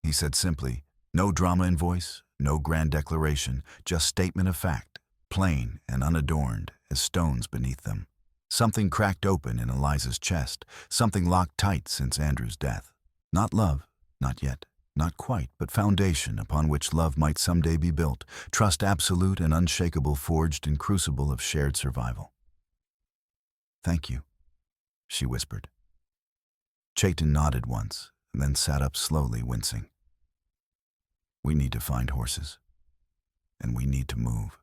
A: he said simply, no drama in voice, no grand declaration, just statement of fact, plain and unadorned as stones beneath them. Something cracked open in Eliza's chest, something locked tight since Andrew's death. Not love, not yet, not quite, but foundation upon which love might someday be built, trust absolute and unshakable forged in crucible of shared survival. "Thank you," she whispered. Chayton nodded once, and then sat up slowly, wincing. "We need to find horses, and we need to move.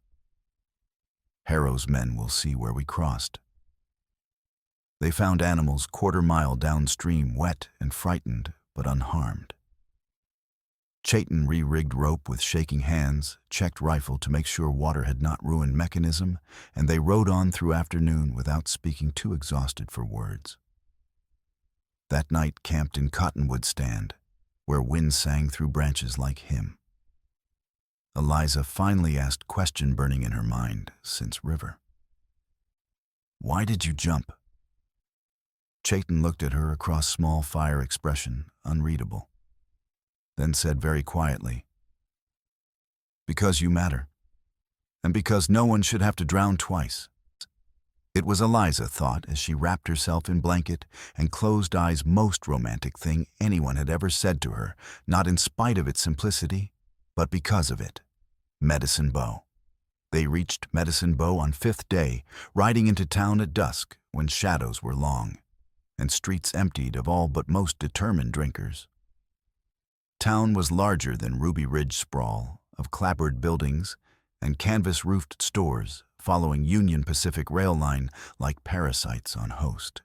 A: Harrow's men will see where we crossed." They found animals quarter-mile downstream, wet and frightened, but unharmed. Chayton re-rigged rope with shaking hands, checked rifle to make sure water had not ruined mechanism, and they rode on through afternoon without speaking, too exhausted for words. That night camped in Cottonwood Stand, where wind sang through branches like hymn. Eliza finally asked, question burning in her mind since River. "Why did you jump?" Chayton looked at her across small fire, expression unreadable. Then said very quietly, "Because you matter, and because no one should have to drown twice." It was, Eliza thought, as she wrapped herself in blanket and closed eyes, most romantic thing anyone had ever said to her, not in spite of its simplicity, but because of it. Medicine Bow. They reached Medicine Bow on 5th day, riding into town at dusk when shadows were long, and streets emptied of all but most determined drinkers. Town was larger than Ruby Ridge sprawl, of clapboard buildings and canvas-roofed stores following Union Pacific rail line like parasites on host.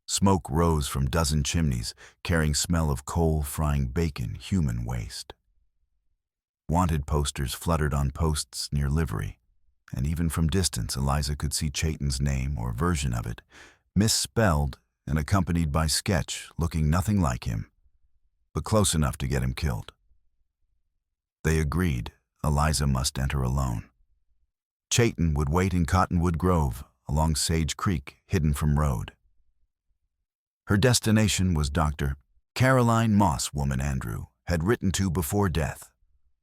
A: Smoke rose from dozen chimneys, carrying smell of coal frying bacon, human waste. Wanted posters fluttered on posts near livery, and even from distance Eliza could see Chayton's name or version of it, misspelled and accompanied by sketch looking nothing like him, but close enough to get him killed. They agreed Eliza must enter alone. Chayton would wait in Cottonwood Grove, along Sage Creek, hidden from road. Her destination was Dr. Caroline Moss, woman Andrew had written to before death,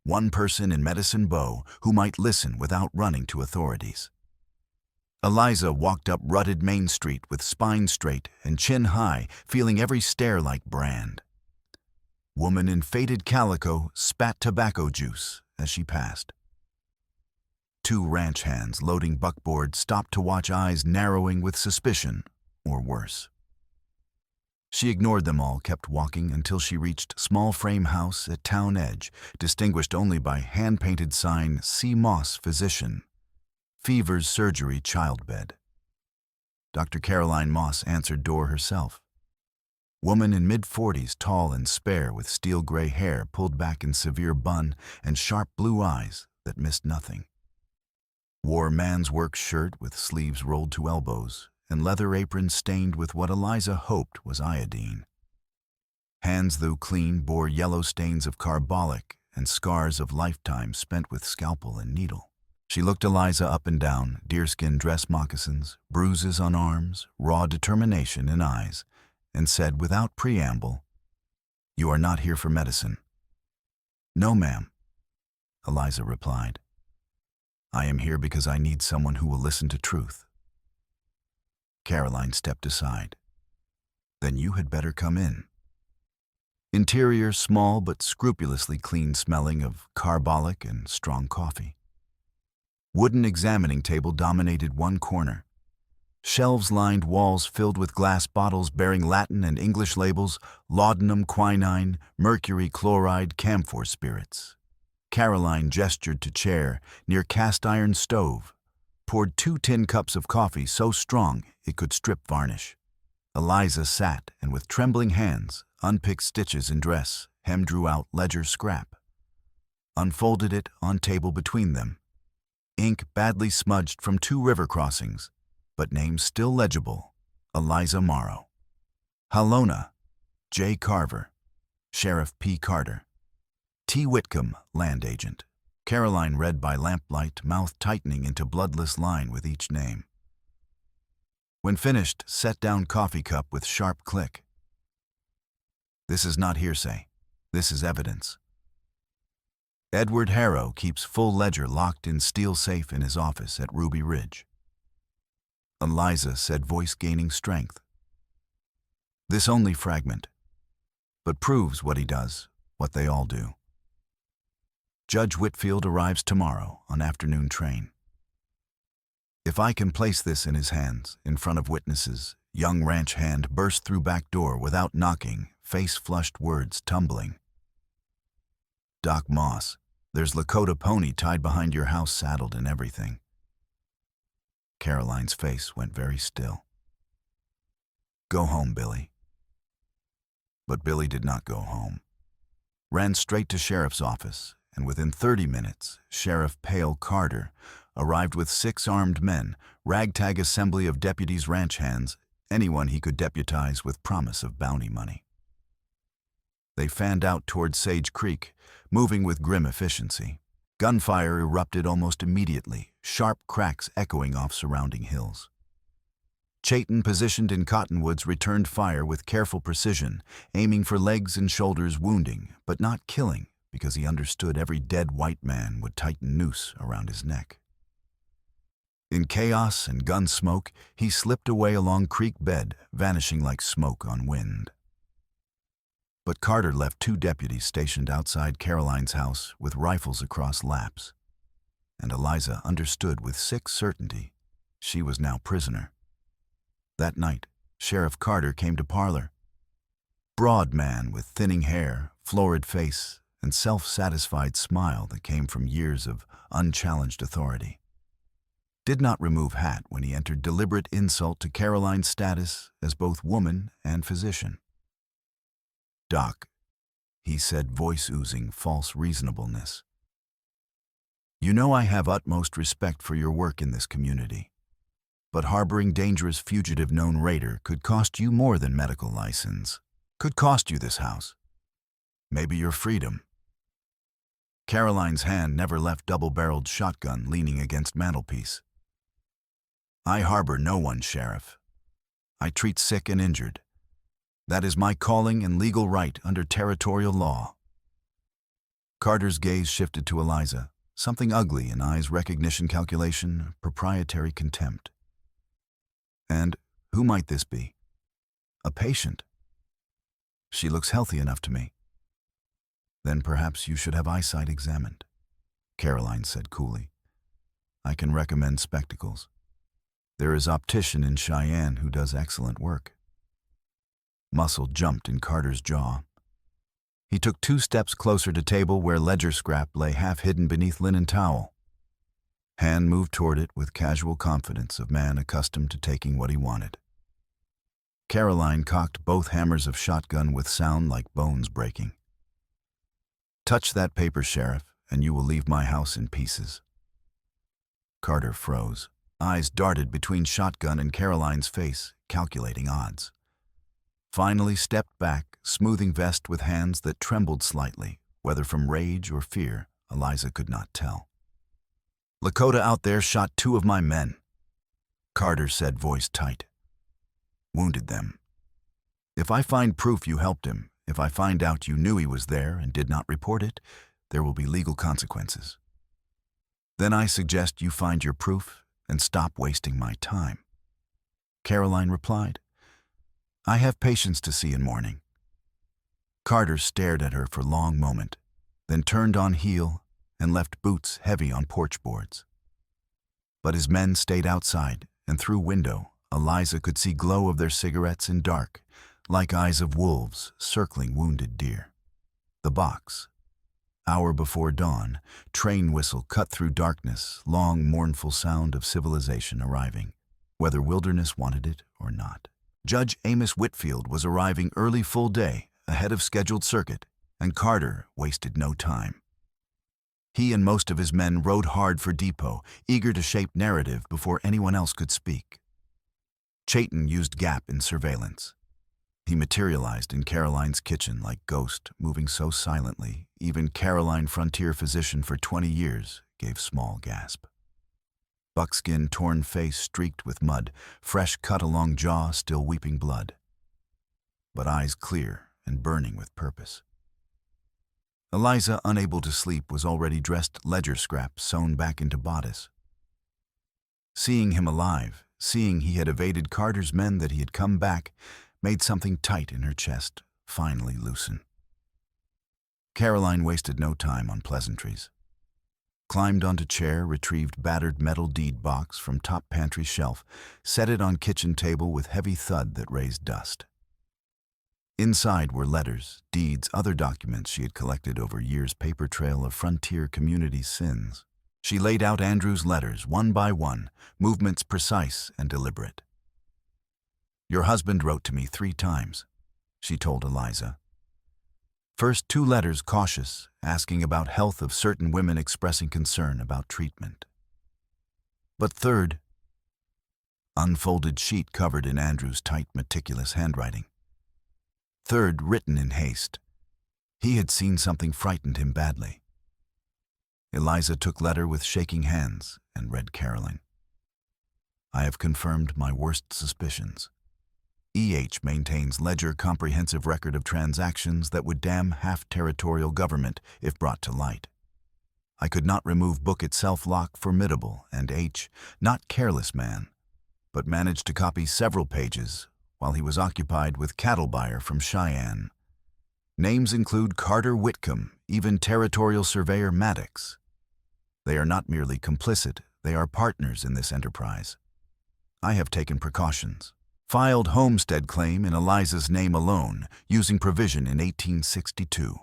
A: one person in Medicine Bow who might listen without running to authorities. Eliza walked up rutted Main Street with spine straight and chin high, feeling every stare like brand. Woman in faded calico spat tobacco juice as she passed. Two ranch hands loading buckboard stopped to watch, eyes narrowing with suspicion, or worse. She ignored them all, kept walking until she reached small frame house at town edge, distinguished only by hand-painted sign, C. Moss, physician, Fevers surgery, childbed. Dr. Caroline Moss answered door herself. Woman in mid-40s, tall and spare, with steel-gray hair pulled back in severe bun and sharp blue eyes that missed nothing. Wore man's work shirt with sleeves rolled to elbows and leather apron stained with what Eliza hoped was iodine. Hands, though clean, bore yellow stains of carbolic and scars of lifetime spent with scalpel and needle. She looked Eliza up and down, deerskin dress moccasins, bruises on arms, raw determination in eyes, and said without preamble, You are not here for medicine. No, ma'am, Eliza replied. I am here because I need someone who will listen to truth. Caroline stepped aside. Then you had better come in. Interior small but scrupulously clean, smelling of carbolic and strong coffee. Wooden examining table dominated one corner. Shelves lined walls filled with glass bottles bearing Latin and English labels, laudanum, quinine, mercury chloride, camphor spirits. Caroline gestured to chair near cast-iron stove, poured 2 tin cups of coffee so strong it could strip varnish. Eliza sat and with trembling hands unpicked stitches in dress, drew out ledger scrap. Unfolded it on table between them. Ink badly smudged from 2 river crossings, but names still legible. Eliza Morrow. Halona, J. Carver. Sheriff P. Carter. T. Whitcomb, land agent. Caroline read by lamplight, mouth tightening into bloodless line with each name. When finished, set down coffee cup with sharp click. This is not hearsay. This is evidence. Edward Harrow keeps full ledger locked in steel safe in his office at Ruby Ridge. Eliza said, voice gaining strength. This only fragment, but proves what he does, what they all do. Judge Whitfield arrives tomorrow on afternoon train. If I can place this in his hands, in front of witnesses, young ranch hand burst through back door without knocking, face-flushed words tumbling. Doc Moss, there's Lakota pony tied behind your house, saddled and everything. Caroline's face went very still. Go home, Billy. But Billy did not go home. Ran straight to sheriff's office, and within 30 minutes, Sheriff Pale Carter arrived with 6 armed men, ragtag assembly of deputies, ranch hands, anyone he could deputize with promise of bounty money. They fanned out toward Sage Creek, moving with grim efficiency. Gunfire erupted almost immediately, sharp cracks echoing off surrounding hills. Chayton, positioned in cottonwoods, returned fire with careful precision, aiming for legs and shoulders, wounding, but not killing, because he understood every dead white man would tighten noose around his neck. In chaos and gun smoke, he slipped away along creek bed, vanishing like smoke on wind. But Carter left 2 deputies stationed outside Caroline's house with rifles across laps, and Eliza understood with sick certainty she was now prisoner. That night, Sheriff Carter came to parlor. Broad man with thinning hair, florid face, and self-satisfied smile that came from years of unchallenged authority. Did not remove hat when he entered, deliberate insult to Caroline's status as both woman and physician. Doc, he said, voice oozing false reasonableness. You know I have utmost respect for your work in this community, but harboring dangerous fugitive known raider could cost you more than medical license, could cost you this house, maybe your freedom. Caroline's hand never left double-barreled shotgun leaning against mantelpiece. I harbor no one, Sheriff. I treat sick and injured. That is my calling and legal right under territorial law. Carter's gaze shifted to Eliza, something ugly in eyes, recognition, calculation, proprietary contempt. And who might this be? A patient. She looks healthy enough to me. Then perhaps you should have eyesight examined, Caroline said coolly. I can recommend spectacles. There is optician in Cheyenne who does excellent work. Muscle jumped in Carter's jaw. He took 2 steps closer to table where ledger scrap lay half hidden beneath linen towel. Hand moved toward it with casual confidence of man accustomed to taking what he wanted. Caroline cocked both hammers of shotgun with sound like bones breaking. Touch that paper, Sheriff, and you will leave my house in pieces. Carter froze. Eyes darted between shotgun and Caroline's face, calculating odds. Finally stepped back, smoothing vest with hands that trembled slightly, whether from rage or fear, Eliza could not tell. Lakota out there shot 2 of my men, Carter said, voice tight. Wounded them. If I find proof you helped him, If I find out you knew he was there and did not report it, there will be legal consequences. Then I suggest you find your proof and stop wasting my time." Caroline replied, "I have patience to see in morning." Carter stared at her for a long moment, then turned on heel and left boots heavy on porch boards. But his men stayed outside, and through window, Eliza could see glow of their cigarettes in dark, like eyes of wolves circling wounded deer. The box. Hour before dawn, train whistle cut through darkness, long mournful sound of civilization arriving, whether wilderness wanted it or not. Judge Amos Whitfield was arriving early full day, ahead of scheduled circuit, and Carter wasted no time. He and most of his men rode hard for depot, eager to shape narrative before anyone else could speak. Chayton used Gap in surveillance. He materialized in Caroline's kitchen like ghost, moving so silently, even Caroline, frontier physician for 20 years, gave small gasp. Buckskin torn face streaked with mud, fresh cut along jaw still weeping blood. But eyes clear and burning with purpose. Eliza, unable to sleep, was already dressed ledger scrap sewn back into bodice. Seeing him alive, seeing he had evaded Carter's men, that he had come back, made something tight in her chest finally loosen. Caroline wasted no time on pleasantries. Climbed onto chair, retrieved battered metal deed box from top pantry shelf, set it on kitchen table with heavy thud that raised dust. Inside were letters, deeds, other documents she had collected over years' paper trail of frontier community sins. She laid out Andrew's letters one by one, movements precise and deliberate. "Your husband wrote to me 3 times, she told Eliza. First 2 letters cautious, asking about health of certain women, expressing concern about treatment. But third, unfolded sheet covered in Andrew's tight, meticulous handwriting. Third, written in haste. He had seen something frightened him badly." Eliza took letter with shaking hands and read Caroline. "I have confirmed my worst suspicions. EH maintains ledger comprehensive record of transactions that would damn half-territorial government if brought to light. I could not remove book itself lock formidable, and H, not careless man, but managed to copy several pages while he was occupied with cattle buyer from Cheyenne. Names include Carter Whitcomb, even territorial surveyor Maddox. They are not merely complicit, they are partners in this enterprise. I have taken precautions. Filed homestead claim in Eliza's name alone, using provision in 1862.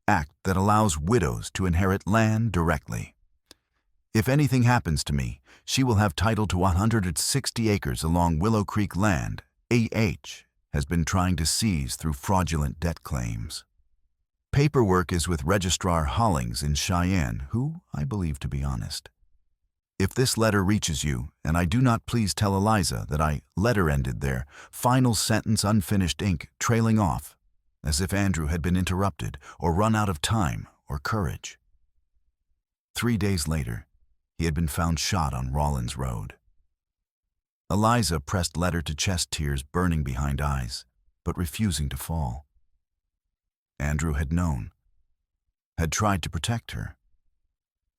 A: Act that allows widows to inherit land directly. If anything happens to me, she will have title to 160 acres along Willow Creek land AH has been trying to seize through fraudulent debt claims. Paperwork is with Registrar Hollings in Cheyenne, who I believe to be honest. If this letter reaches you, and I do not, please tell Eliza that I letter-ended there, final sentence unfinished ink trailing off, as if Andrew had been interrupted or run out of time or courage." 3 days later, he had been found shot on Rawlins Road. Eliza pressed letter to chest, tears burning behind eyes, but refusing to fall. Andrew had known, had tried to protect her,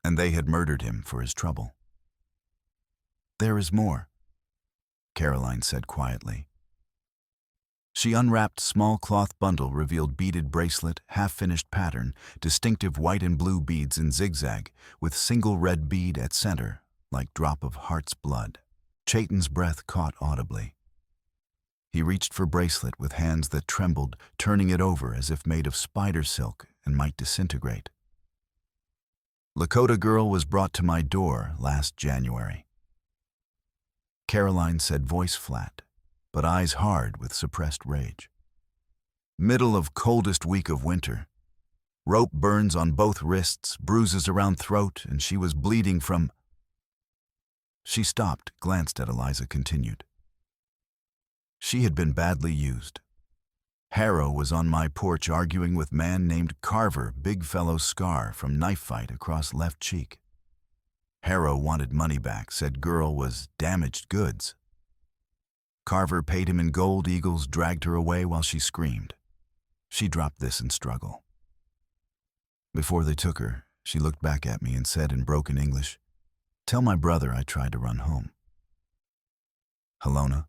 A: and they had murdered him for his trouble. "There is more," Caroline said quietly. She unwrapped small cloth bundle, revealed beaded bracelet, half-finished pattern, distinctive white and blue beads in zigzag, with single red bead at center, like drop of heart's blood. Chayton's breath caught audibly. He reached for bracelet with hands that trembled, turning it over as if made of spider silk and might disintegrate. "Lakota girl was brought to my door last January," Caroline said, voice flat, but eyes hard with suppressed rage. "Middle of coldest week of winter. Rope burns on both wrists, bruises around throat, and she was bleeding from—" She stopped, glanced at Eliza, continued. "She had been badly used. Harrow was on my porch arguing with man named Carver, big fellow scar from knife fight across left cheek. Harrow wanted money back, said girl was damaged goods. Carver paid him in gold. Eagles dragged her away while she screamed. She dropped this in struggle. Before they took her, she looked back at me and said in broken English, "Tell my brother I tried to run home." "Helona?"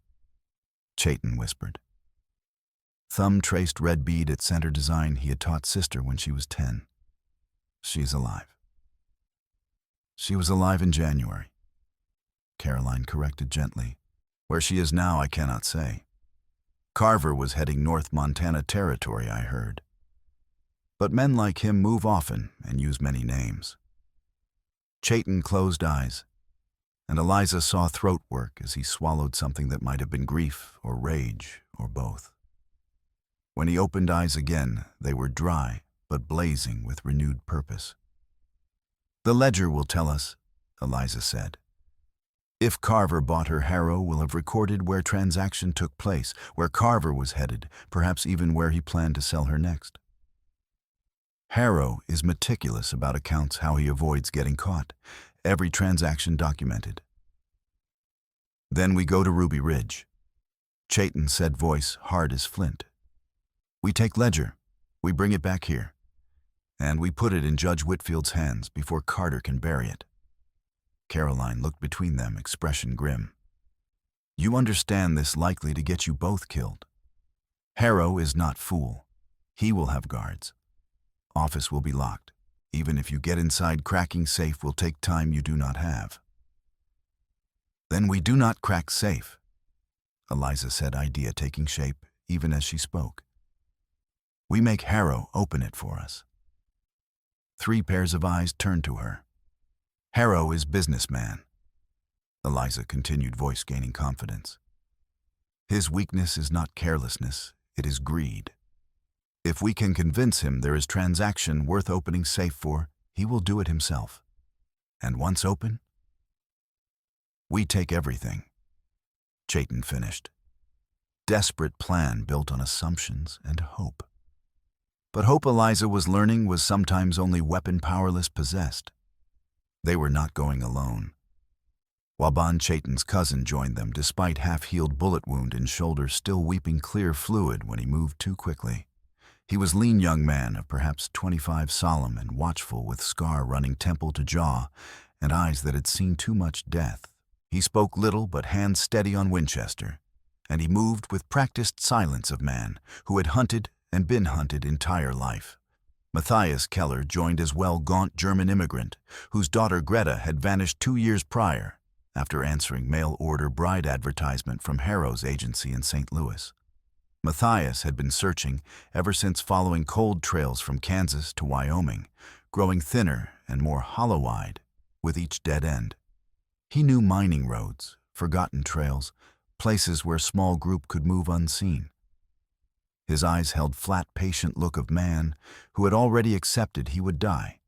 A: Chayton whispered. Thumb traced red bead at center design he had taught sister when she was 10. "She's alive." "She was alive in January," Caroline corrected gently. "Where she is now, I cannot say. Carver was heading North Montana Territory, I heard. But men like him move often and use many names." Chayton closed eyes, and Eliza saw throat work as he swallowed something that might have been grief or rage or both. When he opened eyes again, they were dry but blazing with renewed purpose. "The ledger will tell us," Eliza said. "If Carver bought her, Harrow will have recorded where transaction took place, where Carver was headed, perhaps even where he planned to sell her next. Harrow is meticulous about accounts how he avoids getting caught, every transaction documented." "Then we go to Ruby Ridge," Chayton said, voice hard as flint. "We take ledger, we bring it back here, and we put it in Judge Whitfield's hands before Carter can bury it." Caroline looked between them, expression grim. "You understand this likely to get you both killed. Harrow is not fool. He will have guards. Office will be locked. Even if you get inside, cracking safe will take time you do not have." "Then we do not crack safe," Eliza said, idea taking shape even as she spoke. "We make Harrow open it for us." 3 pairs of eyes turned to her. "Harrow is businessman," Eliza continued, voice gaining confidence. "His weakness is not carelessness, it is greed. If we can convince him there is transaction worth opening safe for, he will do it himself. And once open, we take everything." Chayton finished. Desperate plan built on assumptions and hope. But hope, Eliza was learning, was sometimes only weapon powerless possessed. They were not going alone. Waban, Chayton's cousin, joined them despite half-healed bullet wound in shoulder, still weeping clear fluid when he moved too quickly. He was lean young man of perhaps 25, solemn and watchful, with scar running temple to jaw and eyes that had seen too much death. He spoke little but hands steady on Winchester, and he moved with practiced silence of man who had hunted and been hunted entire life. Matthias Keller joined as well, gaunt German immigrant whose daughter Greta had vanished 2 years prior after answering mail-order bride advertisement from Harrow's agency in St. Louis. Matthias had been searching ever since, following cold trails from Kansas to Wyoming, growing thinner and more hollow-eyed with each dead end. He knew mining roads, forgotten trails, places where small group could move unseen. His eyes held flat, patient look of man who had already accepted he would die,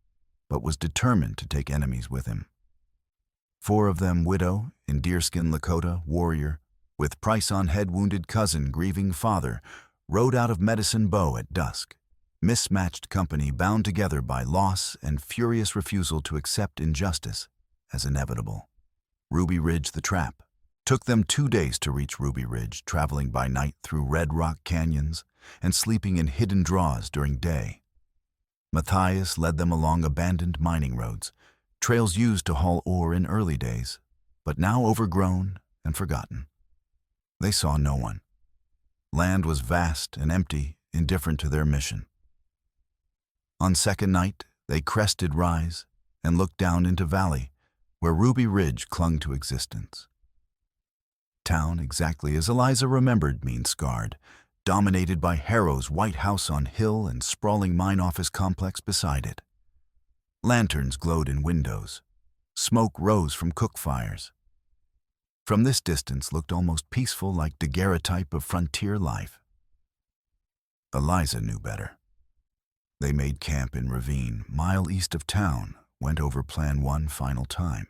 A: but was determined to take enemies with him. 4 of them widow, in deerskin Lakota, warrior, with price on head, wounded cousin, grieving father, rode out of Medicine Bow at dusk. Mismatched company bound together by loss and furious refusal to accept injustice as inevitable. Ruby Ridge, the trap. Took them 2 days to reach Ruby Ridge, traveling by night through red rock canyons and sleeping in hidden draws during day. Matthias led them along abandoned mining roads, trails used to haul ore in early days, but now overgrown and forgotten. They saw no one. Land was vast and empty, indifferent to their mission. On second night, they crested rise and looked down into valley, where Ruby Ridge clung to existence. Town, exactly as Eliza remembered, mean-scarred, dominated by Harrow's white house on hill and sprawling mine office complex beside it. Lanterns glowed in windows. Smoke rose from cook fires. From this distance looked almost peaceful, like daguerreotype of frontier life. Eliza knew better. They made camp in ravine, mile east of town, went over Plan 1 final time.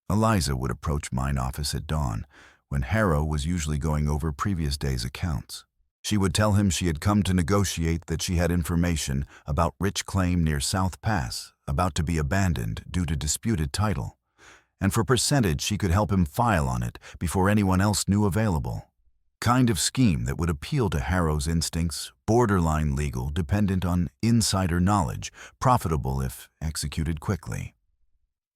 A: Eliza would approach mine office at dawn, when Harrow was usually going over previous day's accounts. She would tell him she had come to negotiate, that she had information about rich claim near South Pass, about to be abandoned due to disputed title, and for percentage she could help him file on it before anyone else knew available. kind of scheme that would appeal to Harrow's instincts, borderline legal, dependent on insider knowledge, profitable if executed quickly.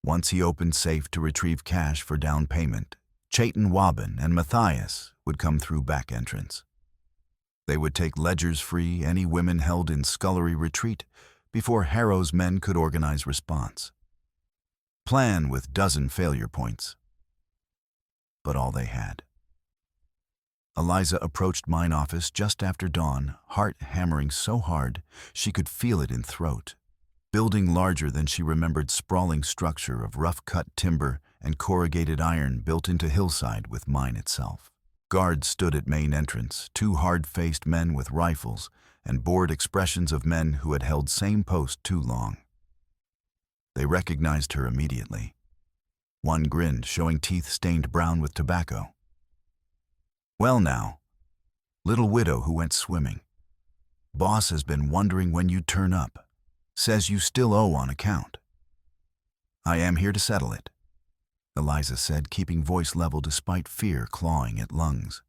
A: Once he opened safe to retrieve cash for down payment, Chayton Wobbin and Matthias would come through back entrance. They would take ledgers free any women held in scullery retreat before Harrow's men could organize response. Plan with dozen failure points. But all they had. Eliza approached mine office just after dawn, heart hammering so hard she could feel it in throat. Building larger than she remembered sprawling structure of rough-cut timber and corrugated iron built into hillside with mine itself. Guards stood at main entrance, two hard-faced men with rifles and bored expressions of men who had held same post too long. They recognized her immediately. One grinned, showing teeth stained brown with tobacco. "Well now, little widow who went swimming. Boss has been wondering when you'd turn up. Says you still owe on account." "I am here to settle it," Eliza said, keeping voice level despite fear clawing at lungs.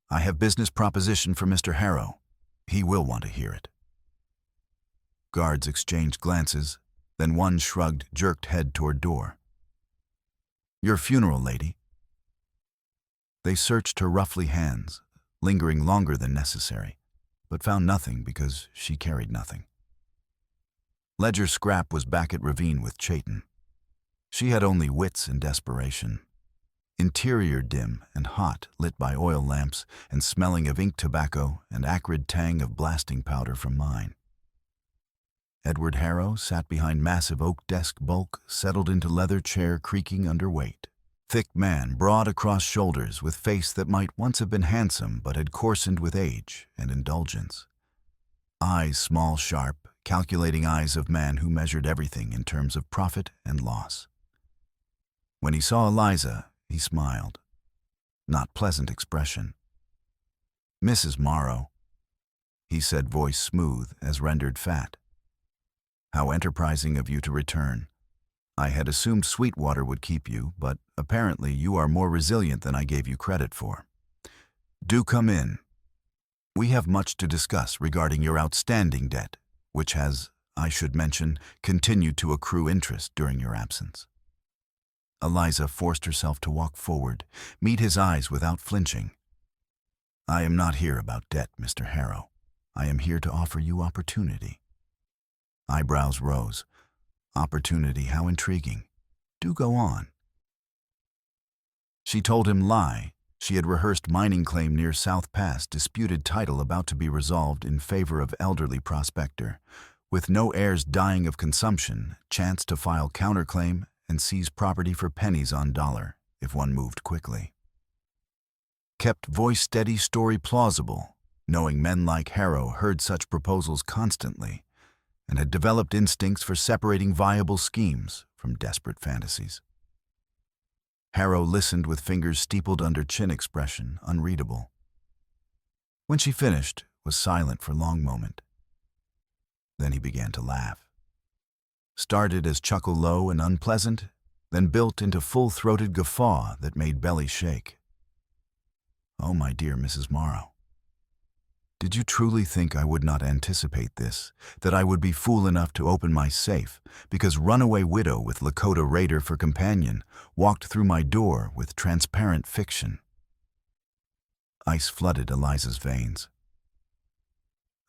A: "I have business proposition for Mr. Harrow. He will want to hear it." Guards exchanged glances, then one shrugged, jerked head toward door. "Your funeral, lady." They searched her roughly hands, lingering longer than necessary, but found nothing because she carried nothing. Ledger Scrap was back at Ravine with Chayton. She had only wits and desperation. Interior dim and hot, lit by oil lamps and smelling of ink tobacco and acrid tang of blasting powder from mine. Edward Harrow sat behind massive oak desk bulk, settled into leather chair creaking under weight. Thick man, broad across shoulders, with face that might once have been handsome but had coarsened with age and indulgence. Eyes small, sharp, calculating eyes of man who measured everything in terms of profit and loss. When he saw Eliza, he smiled. Not pleasant expression. "Mrs. Morrow," he said, voice smooth as rendered fat. "How enterprising of you to return. I had assumed Sweetwater would keep you, but apparently you are more resilient than I gave you credit for. Do come in. We have much to discuss regarding your outstanding debt, which has, I should mention, continued to accrue interest during your absence." Eliza forced herself to walk forward, meet his eyes without flinching. "I am not here about debt, Mr. Harrow. I am here to offer you opportunity." Eyebrows rose. "Opportunity, how intriguing. Do go on." She told him lie. She had rehearsed mining claim near South Pass, disputed title about to be resolved in favor of elderly prospector. With no heirs dying of consumption, chance to file counterclaim and seize property for pennies on dollar if one moved quickly. Kept voice steady, story plausible, knowing men like Harrow heard such proposals constantly and had developed instincts for separating viable schemes from desperate fantasies. Harrow listened with fingers steepled under chin, expression unreadable. When she finished, was silent for a long moment. Then he began to laugh. Started as chuckle low and unpleasant, then built into full-throated guffaw that made belly shake. "Oh, my dear Mrs. Morrow, did you truly think I would not anticipate this, that I would be fool enough to open my safe because runaway widow with Lakota raider for companion walked through my door with transparent fiction?" Ice flooded Eliza's veins.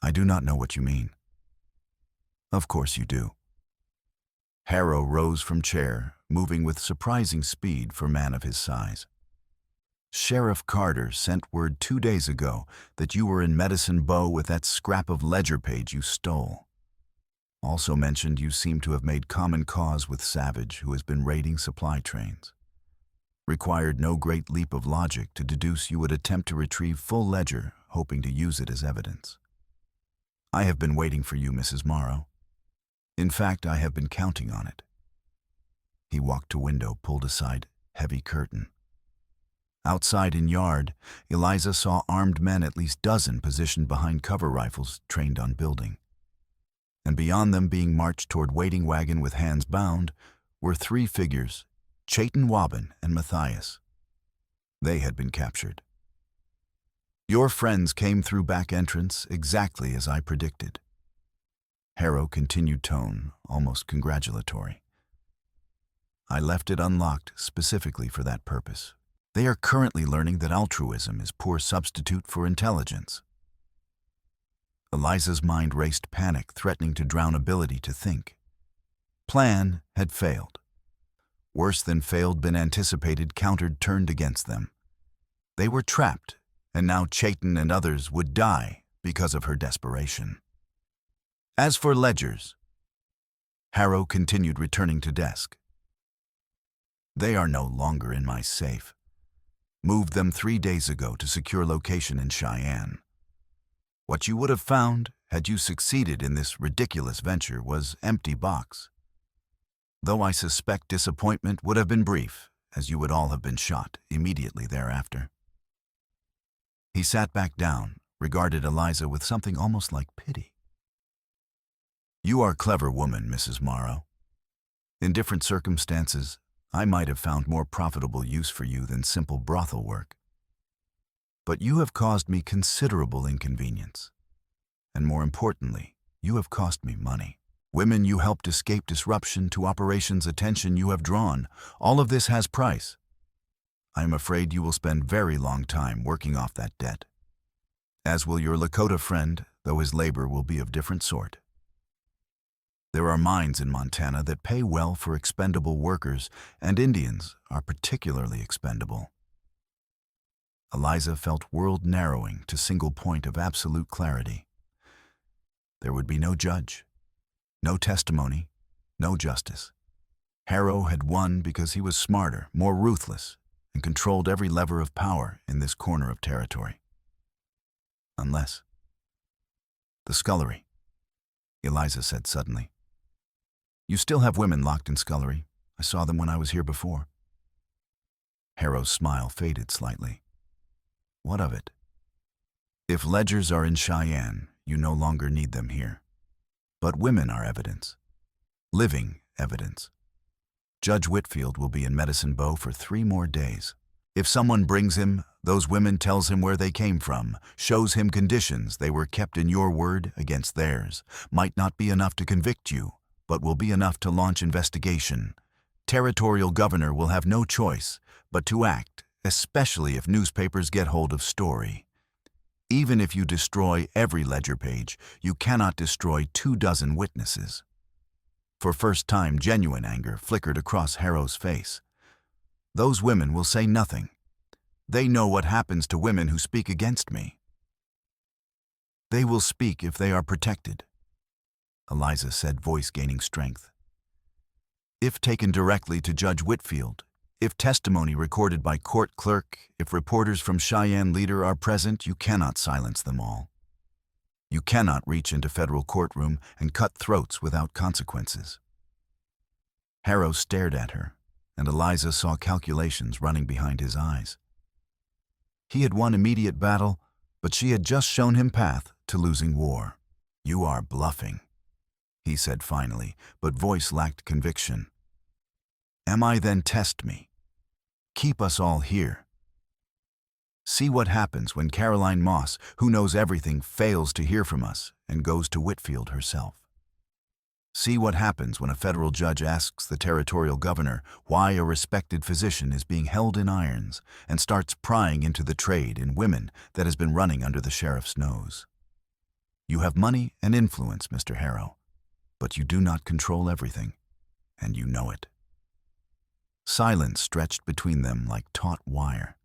A: "I do not know what you mean." "Of course you do." Harrow rose from chair, moving with surprising speed for man of his size. "Sheriff Carter sent word 2 days ago that you were in Medicine Bow with that scrap of ledger page you stole. Also mentioned you seem to have made common cause with Savage, who has been raiding supply trains. Required no great leap of logic to deduce you would attempt to retrieve full ledger, hoping to use it as evidence. I have been waiting for you, Mrs. Morrow. In fact, I have been counting on it." He walked to window, pulled aside heavy curtain. Outside in yard, Eliza saw armed men, at least dozen, positioned behind cover rifles trained on building. And beyond them, being marched toward waiting wagon with hands bound, were 3 figures, Chayton Wobbin and Matthias. They had been captured. Your friends came through back entrance exactly as I predicted. Harrow continued tone, almost congratulatory. I left it unlocked specifically for that purpose. They are currently learning that altruism is poor substitute for intelligence. Eliza's mind raced, panic threatening to drown ability to think. Plan had failed. Worse than failed, been anticipated, countered, turned against them. They were trapped, and now Chayton and others would die because of her desperation. As for ledgers, Harrow continued, returning to desk. They are no longer in my safe. Moved them 3 days ago to secure location in Cheyenne. What you would have found, had you succeeded in this ridiculous venture, was empty box. Though I suspect disappointment would have been brief, as you would all have been shot immediately thereafter. He sat back down, regarded Eliza with something almost like pity. You are a clever woman, Mrs. Morrow. In different circumstances, I might have found more profitable use for you than simple brothel work. But you have caused me considerable inconvenience. And more importantly, you have cost me money. Women you helped escape disruption to operations, attention you have drawn. All of this has price. I am afraid you will spend very long time working off that debt. As will your Lakota friend, though his labor will be of different sort. There are mines in Montana that pay well for expendable workers, and Indians are particularly expendable. Eliza felt world narrowing to single point of absolute clarity. There would be no judge, no testimony, no justice. Harrow had won because he was smarter, more ruthless, and controlled every lever of power in this corner of territory. Unless... The scullery, Eliza said suddenly. You still have women locked in scullery. I saw them when I was here before. Harrow's smile faded slightly. What of it? If ledgers are in Cheyenne, you no longer need them here. But women are evidence. Living evidence. Judge Whitfield will be in Medicine Bow for 3 more days. If someone brings him, those women tells him where they came from, shows him conditions they were kept in your word against theirs, might not be enough to convict you, but will be enough to launch investigation. Territorial governor will have no choice but to act, especially if newspapers get hold of story. Even if you destroy every ledger page, you cannot destroy 24 witnesses. For first time, genuine anger flickered across Harrow's face. Those women will say nothing. They know what happens to women who speak against me. They will speak if they are protected, Eliza said, voice gaining strength. If taken directly to Judge Whitfield, if testimony recorded by court clerk, if reporters from Cheyenne Leader are present, you cannot silence them all. You cannot reach into federal courtroom and cut throats without consequences. Harrow stared at her, and Eliza saw calculations running behind his eyes. He had won immediate battle, but she had just shown him path to losing war. You are bluffing, he said finally, but voice lacked conviction. Am I then? Test me. Keep us all here. See what happens when Caroline Moss, who knows everything, fails to hear from us and goes to Whitfield herself. See what happens when a federal judge asks the territorial governor why a respected physician is being held in irons and starts prying into the trade in women that has been running under the sheriff's nose. You have money and influence, Mr. Harrow, but you do not control everything, and you know it. Silence stretched between them like taut wire.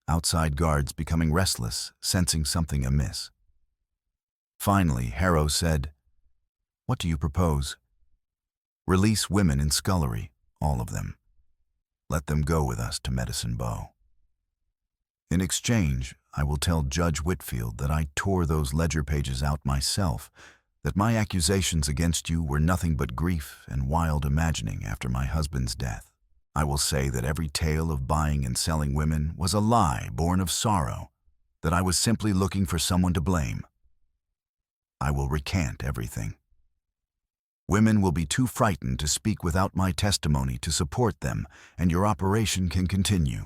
A: Outside guards becoming restless, sensing something amiss. Finally, Harrow said, What do you propose? Release women in scullery, all of them. Let them go with us to Medicine Bow. In exchange, I will tell Judge Whitfield that I tore those ledger pages out myself, that my accusations against you were nothing but grief and wild imagining after my husband's death. I will say that every tale of buying and selling women was a lie born of sorrow, that I was simply looking for someone to blame. I will recant everything. Women will be too frightened to speak without my testimony to support them, and your operation can continue.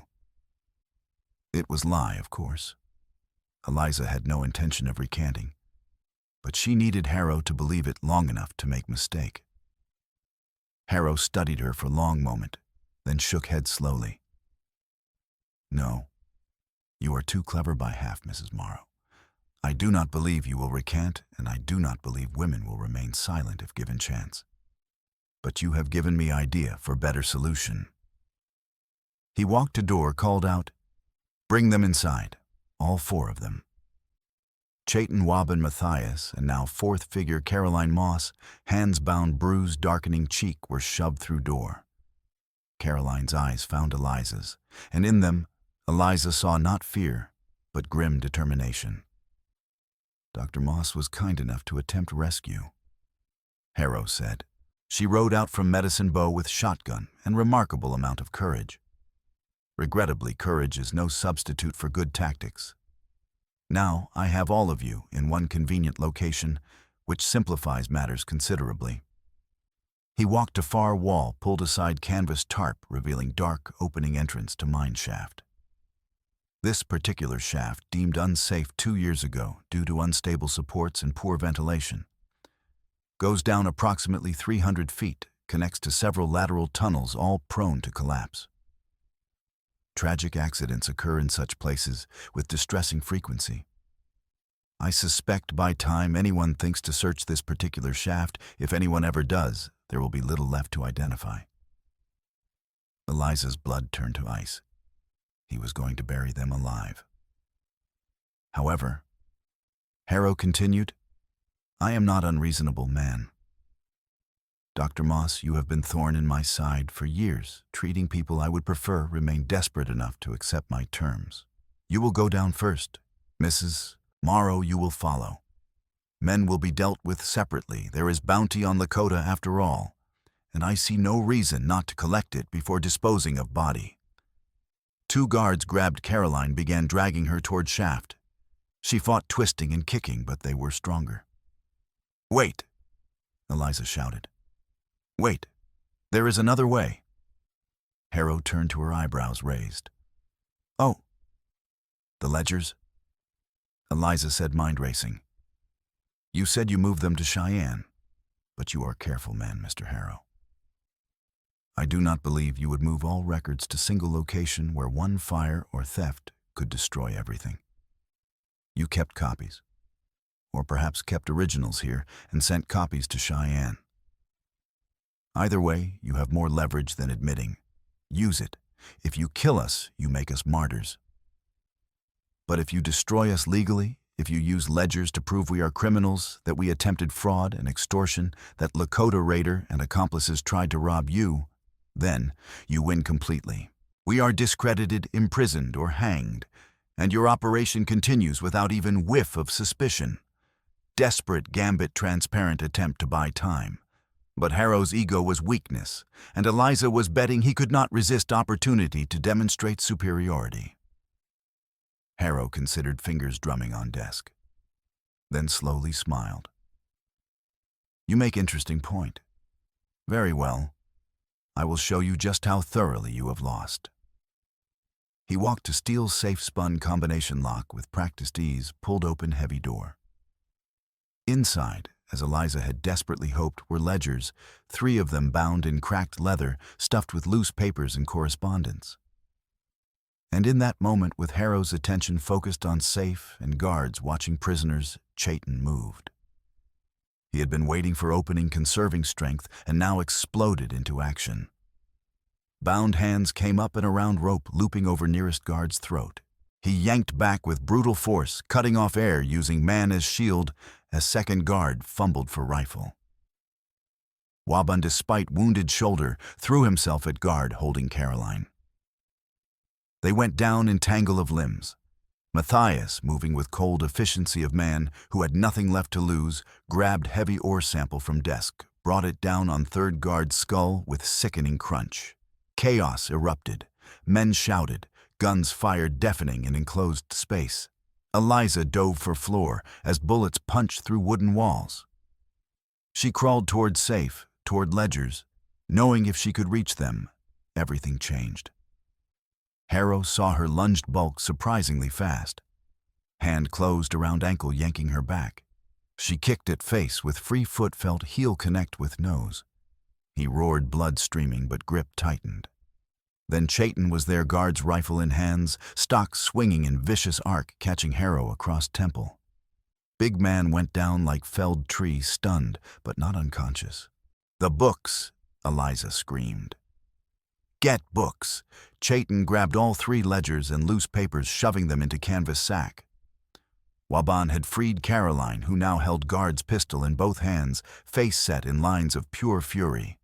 A: It was lie, of course. Eliza had no intention of recanting, but she needed Harrow to believe it long enough to make mistake. Harrow studied her for a long moment, then shook head slowly. "No, you are too clever by half, Mrs. Morrow. I do not believe you will recant, and I do not believe women will remain silent if given chance. But you have given me idea for better solution." He walked to door, called out, "Bring them inside, all four of them." Chayton, Wobb, and Matthias, and now fourth figure Caroline Moss, hands bound, bruised, darkening cheek, were shoved through door. Caroline's eyes found Eliza's, and in them, Eliza saw not fear, but grim determination. "Dr. Moss was kind enough to attempt rescue," Harrow said. "She rode out from Medicine Bow with shotgun and remarkable amount of courage. Regrettably, courage is no substitute for good tactics. Now I have all of you in one convenient location, which simplifies matters considerably." He walked to far wall, pulled aside canvas tarp, revealing dark opening entrance to mine shaft. This particular shaft, deemed unsafe 2 years ago due to unstable supports and poor ventilation, goes down approximately 300 feet, connects to several lateral tunnels, all prone to collapse. Tragic accidents occur in such places with distressing frequency. I suspect by time anyone thinks to search this particular shaft, if anyone ever does, there will be little left to identify. Eliza's blood turned to ice. He was going to bury them alive. However, Harrow continued, "I am not unreasonable man. Dr. Moss, you have been thorn in my side for years, treating people I would prefer remain desperate enough to accept my terms. You will go down first. Mrs. Morrow, you will follow. Men will be dealt with separately. There is bounty on Lakota after all, and I see no reason not to collect it before disposing of body." 2 guards grabbed Caroline, began dragging her toward shaft. She fought, twisting and kicking, but they were stronger. "Wait!" Eliza shouted. "Wait! There is another way." Harrow turned to her, eyebrows raised. "Oh, the ledgers?" Eliza said, mind racing. "You said you moved them to Cheyenne, but you are a careful man, Mr. Harrow. I do not believe you would move all records to single location where one fire or theft could destroy everything. You kept copies, or perhaps kept originals here and sent copies to Cheyenne. Either way, you have more leverage than admitting. Use it. If you kill us, you make us martyrs. But if you destroy us legally, if you use ledgers to prove we are criminals, that we attempted fraud and extortion, that Lakota raider and accomplices tried to rob you, then you win completely. We are discredited, imprisoned, or hanged, and your operation continues without even whiff of suspicion. Desperate gambit, transparent attempt to buy time. But Harrow's ego was weakness, and Eliza was betting he could not resist opportunity to demonstrate superiority. Harrow considered, fingers drumming on desk, then slowly smiled. "You make interesting point. Very well. I will show you just how thoroughly you have lost." He walked to steel safe-spun combination lock with practiced ease, pulled open heavy door. Inside, as Eliza had desperately hoped, were ledgers, 3 of them bound in cracked leather, stuffed with loose papers and correspondence. And in that moment, with Harrow's attention focused on safe and guards watching prisoners, Chayton moved. He had been waiting for opening, conserving strength, and now exploded into action. Bound hands came up and around rope, looping over nearest guard's throat. He yanked back with brutal force, cutting off air using man as shield, as second guard fumbled for rifle. Waban, despite wounded shoulder, threw himself at guard, holding Caroline. They went down in tangle of limbs. Matthias, moving with cold efficiency of man who had nothing left to lose, grabbed heavy ore sample from desk, brought it down on third guard's skull with sickening crunch. Chaos erupted. Men shouted. Guns fired, deafening in enclosed space. Eliza dove for floor as bullets punched through wooden walls. She crawled toward safe, toward ledgers, knowing if she could reach them, everything changed. Harrow saw her lunged bulk surprisingly fast. Hand closed around ankle, yanking her back. She kicked at face with free foot, felt heel connect with nose. He roared, blood streaming, but grip tightened. Then Chayton was there, guard's rifle in hands, stock swinging in vicious arc, catching Harrow across temple. Big man went down like felled tree, stunned, but not unconscious. "The books!" Eliza screamed. "Get books!" Chayton grabbed all 3 ledgers and loose papers, shoving them into canvas sack. Waban had freed Caroline, who now held guard's pistol in both hands, face set in lines of pure fury.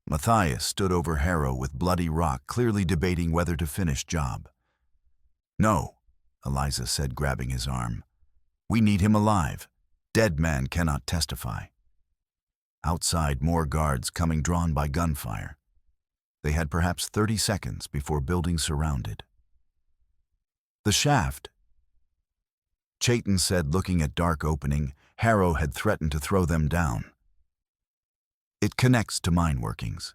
A: Matthias stood over Harrow with bloody rock, clearly debating whether to finish job. "No," Eliza said, grabbing his arm. "We need him alive. Dead man cannot testify." Outside, more guards coming, drawn by gunfire. They had perhaps 30 seconds before building surrounded. "The shaft," Chayton said, looking at dark opening. Harrow had threatened to throw them down. "It connects to mine workings.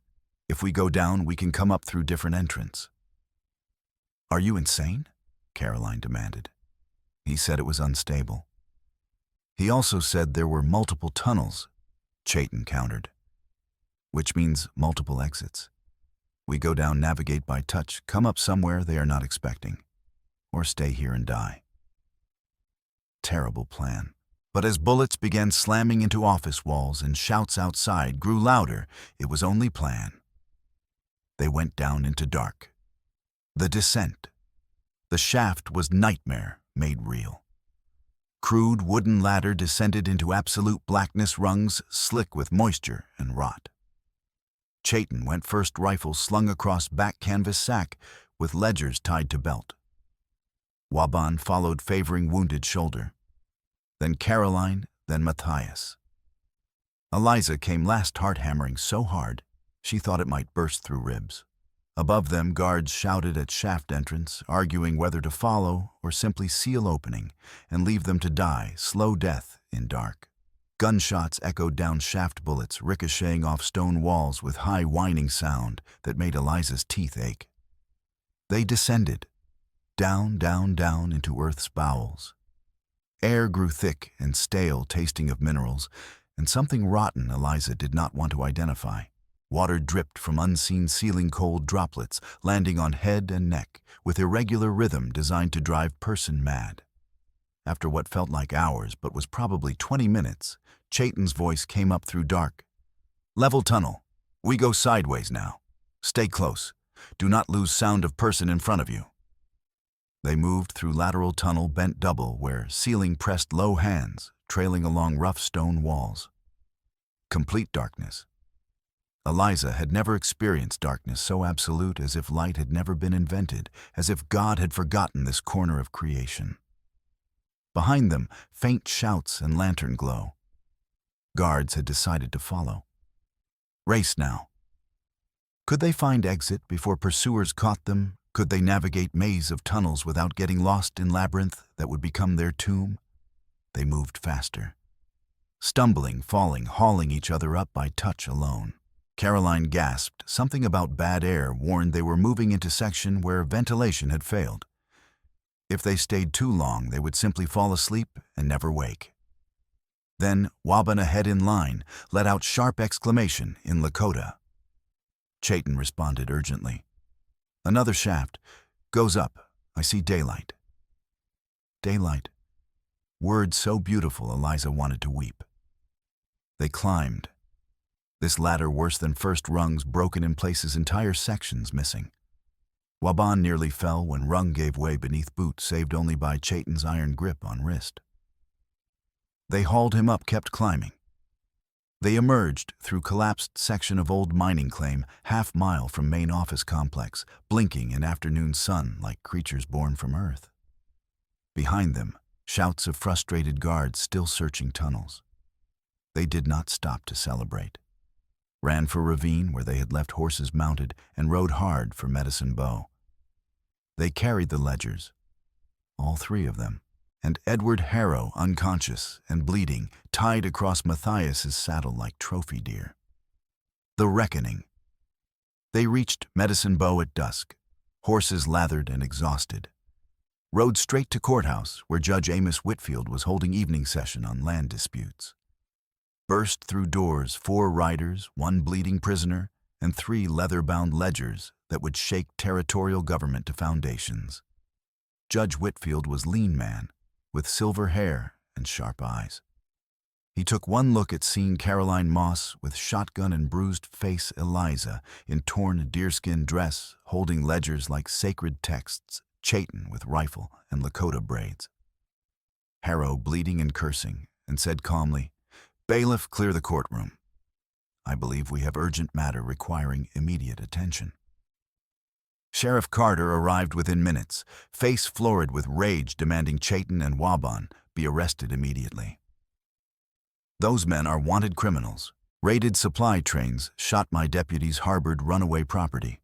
A: If we go down, we can come up through different entrance." "Are you insane?" Caroline demanded. He said it was unstable. "He also said there were multiple tunnels," Chayton countered. "Which means multiple exits. We go down, navigate by touch, come up somewhere they are not expecting, or stay here and die." Terrible plan. But as bullets began slamming into office walls and shouts outside grew louder, it was only plan. They went down into dark. The descent. The shaft was nightmare made real. Crude wooden ladder descended into absolute blackness, rungs slick with moisture and rot. Chayton went first, rifle slung across back canvas sack with ledgers tied to belt. Waban followed, favoring wounded shoulder. Then Caroline, then Matthias. Eliza came last, heart hammering so hard she thought it might burst through ribs. Above them, guards shouted at shaft entrance, arguing whether to follow or simply seal opening and leave them to die slow death in dark. Gunshots echoed down shaft, bullets ricocheting off stone walls with high whining sound that made Eliza's teeth ache. They descended, down, down, down into Earth's bowels. Air grew thick and stale, tasting of minerals, and something rotten Eliza did not want to identify. Water dripped from unseen ceiling, cold droplets landing on head and neck with irregular rhythm designed to drive person mad. After what felt like hours but was probably 20 minutes, Chayton's voice came up through dark. "Level tunnel. We go sideways now. Stay close. Do not lose sound of person in front of you." They moved through lateral tunnel, bent double, where ceiling pressed low hands, trailing along rough stone walls. Complete darkness. Eliza had never experienced darkness so absolute, as if light had never been invented, as if God had forgotten this corner of creation. Behind them, faint shouts and lantern glow. Guards had decided to follow. Race now. Could they find exit before pursuers caught them? Could they navigate maze of tunnels without getting lost in labyrinth that would become their tomb? They moved faster. Stumbling, falling, hauling each other up by touch alone. Caroline gasped. Something about bad air warned they were moving into section where ventilation had failed. If they stayed too long, they would simply fall asleep and never wake. Then, Waban ahead in line, let out sharp exclamation in Lakota. Chayton responded urgently. "Another shaft. Goes up. I see daylight." Daylight. Words so beautiful Eliza wanted to weep. They climbed. This ladder worse than first, rungs broken in places, entire sections missing. Waban nearly fell when rung gave way beneath boot, saved only by Chayton's iron grip on wrist. They hauled him up, kept climbing. They emerged through collapsed section of old mining claim, half-mile from main office complex, blinking in afternoon sun like creatures born from Earth. Behind them, shouts of frustrated guards still searching tunnels. They did not stop to celebrate. Ran for ravine where they had left horses mounted and rode hard for Medicine Bow. They carried the ledgers, all 3 of them, and Edward Harrow, unconscious and bleeding, tied across Matthias's saddle like trophy deer. The reckoning. They reached Medicine Bow at dusk, horses lathered and exhausted. rode straight to courthouse where Judge Amos Whitfield was holding evening session on land disputes. Burst through doors 4 riders, 1 bleeding prisoner, and 3 leather-bound ledgers that would shake territorial government to foundations. Judge Whitfield was lean man, with silver hair and sharp eyes. He took one look at seen Caroline Moss with shotgun and bruised face Eliza in torn deerskin dress holding ledgers like sacred texts, Chayton with rifle and Lakota braids. Harrow bleeding and cursing, and said calmly, "Bailiff, clear the courtroom. I believe we have urgent matter requiring immediate attention." Sheriff Carter arrived within minutes, face florid with rage demanding Chayton and Wabon be arrested immediately. "Those men are wanted criminals. Raided supply trains, shot my deputies, harbored runaway property."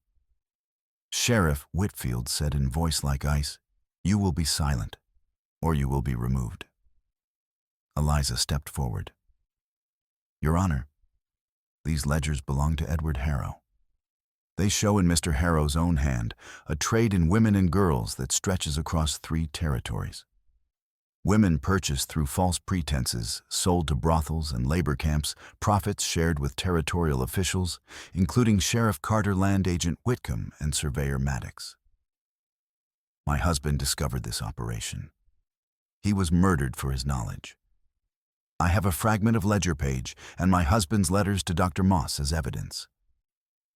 A: Sheriff Whitfield said in voice like ice, "You will be silent, or you will be removed." Eliza stepped forward. "Your Honor, these ledgers belong to Edward Harrow. They show in Mr. Harrow's own hand a trade in women and girls that stretches across 3 territories. Women purchased through false pretenses, sold to brothels and labor camps, profits shared with territorial officials, including Sheriff Carter, Land Agent Whitcomb, and Surveyor Maddox. My husband discovered this operation. He was murdered for his knowledge. I have a fragment of ledger page and my husband's letters to Dr. Moss as evidence.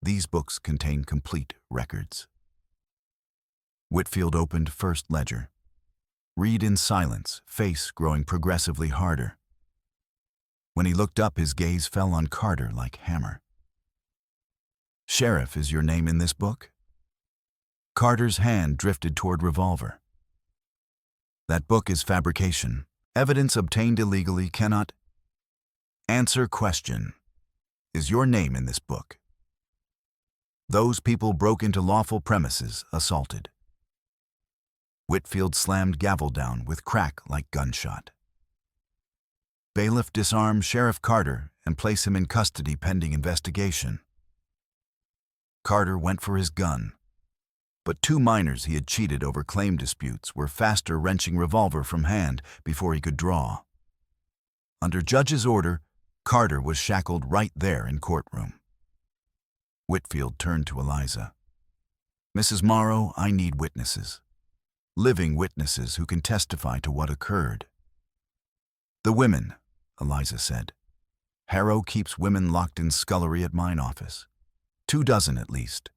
A: These books contain complete records." Whitfield opened first ledger. Read in silence, face growing progressively harder. When he looked up, his gaze fell on Carter like hammer. "Sheriff, is your name in this book?" Carter's hand drifted toward revolver. "That book is fabrication. Evidence obtained illegally cannot..." "Answer question. Is your name in this book?" "Those people broke into lawful premises, assaulted." Whitfield slammed gavel down with crack like gunshot. "Bailiff, disarm Sheriff Carter and place him in custody pending investigation." Carter went for his gun, but 2 minors he had cheated over claim disputes were faster wrenching revolver from hand before he could draw. Under Judge's order, Carter was shackled right there in courtroom. Whitfield turned to Eliza. "Mrs. Morrow, I need witnesses. Living witnesses who can testify to what occurred." "The women," Eliza said. "Harrow keeps women locked in scullery at mine office. 2 dozen at least.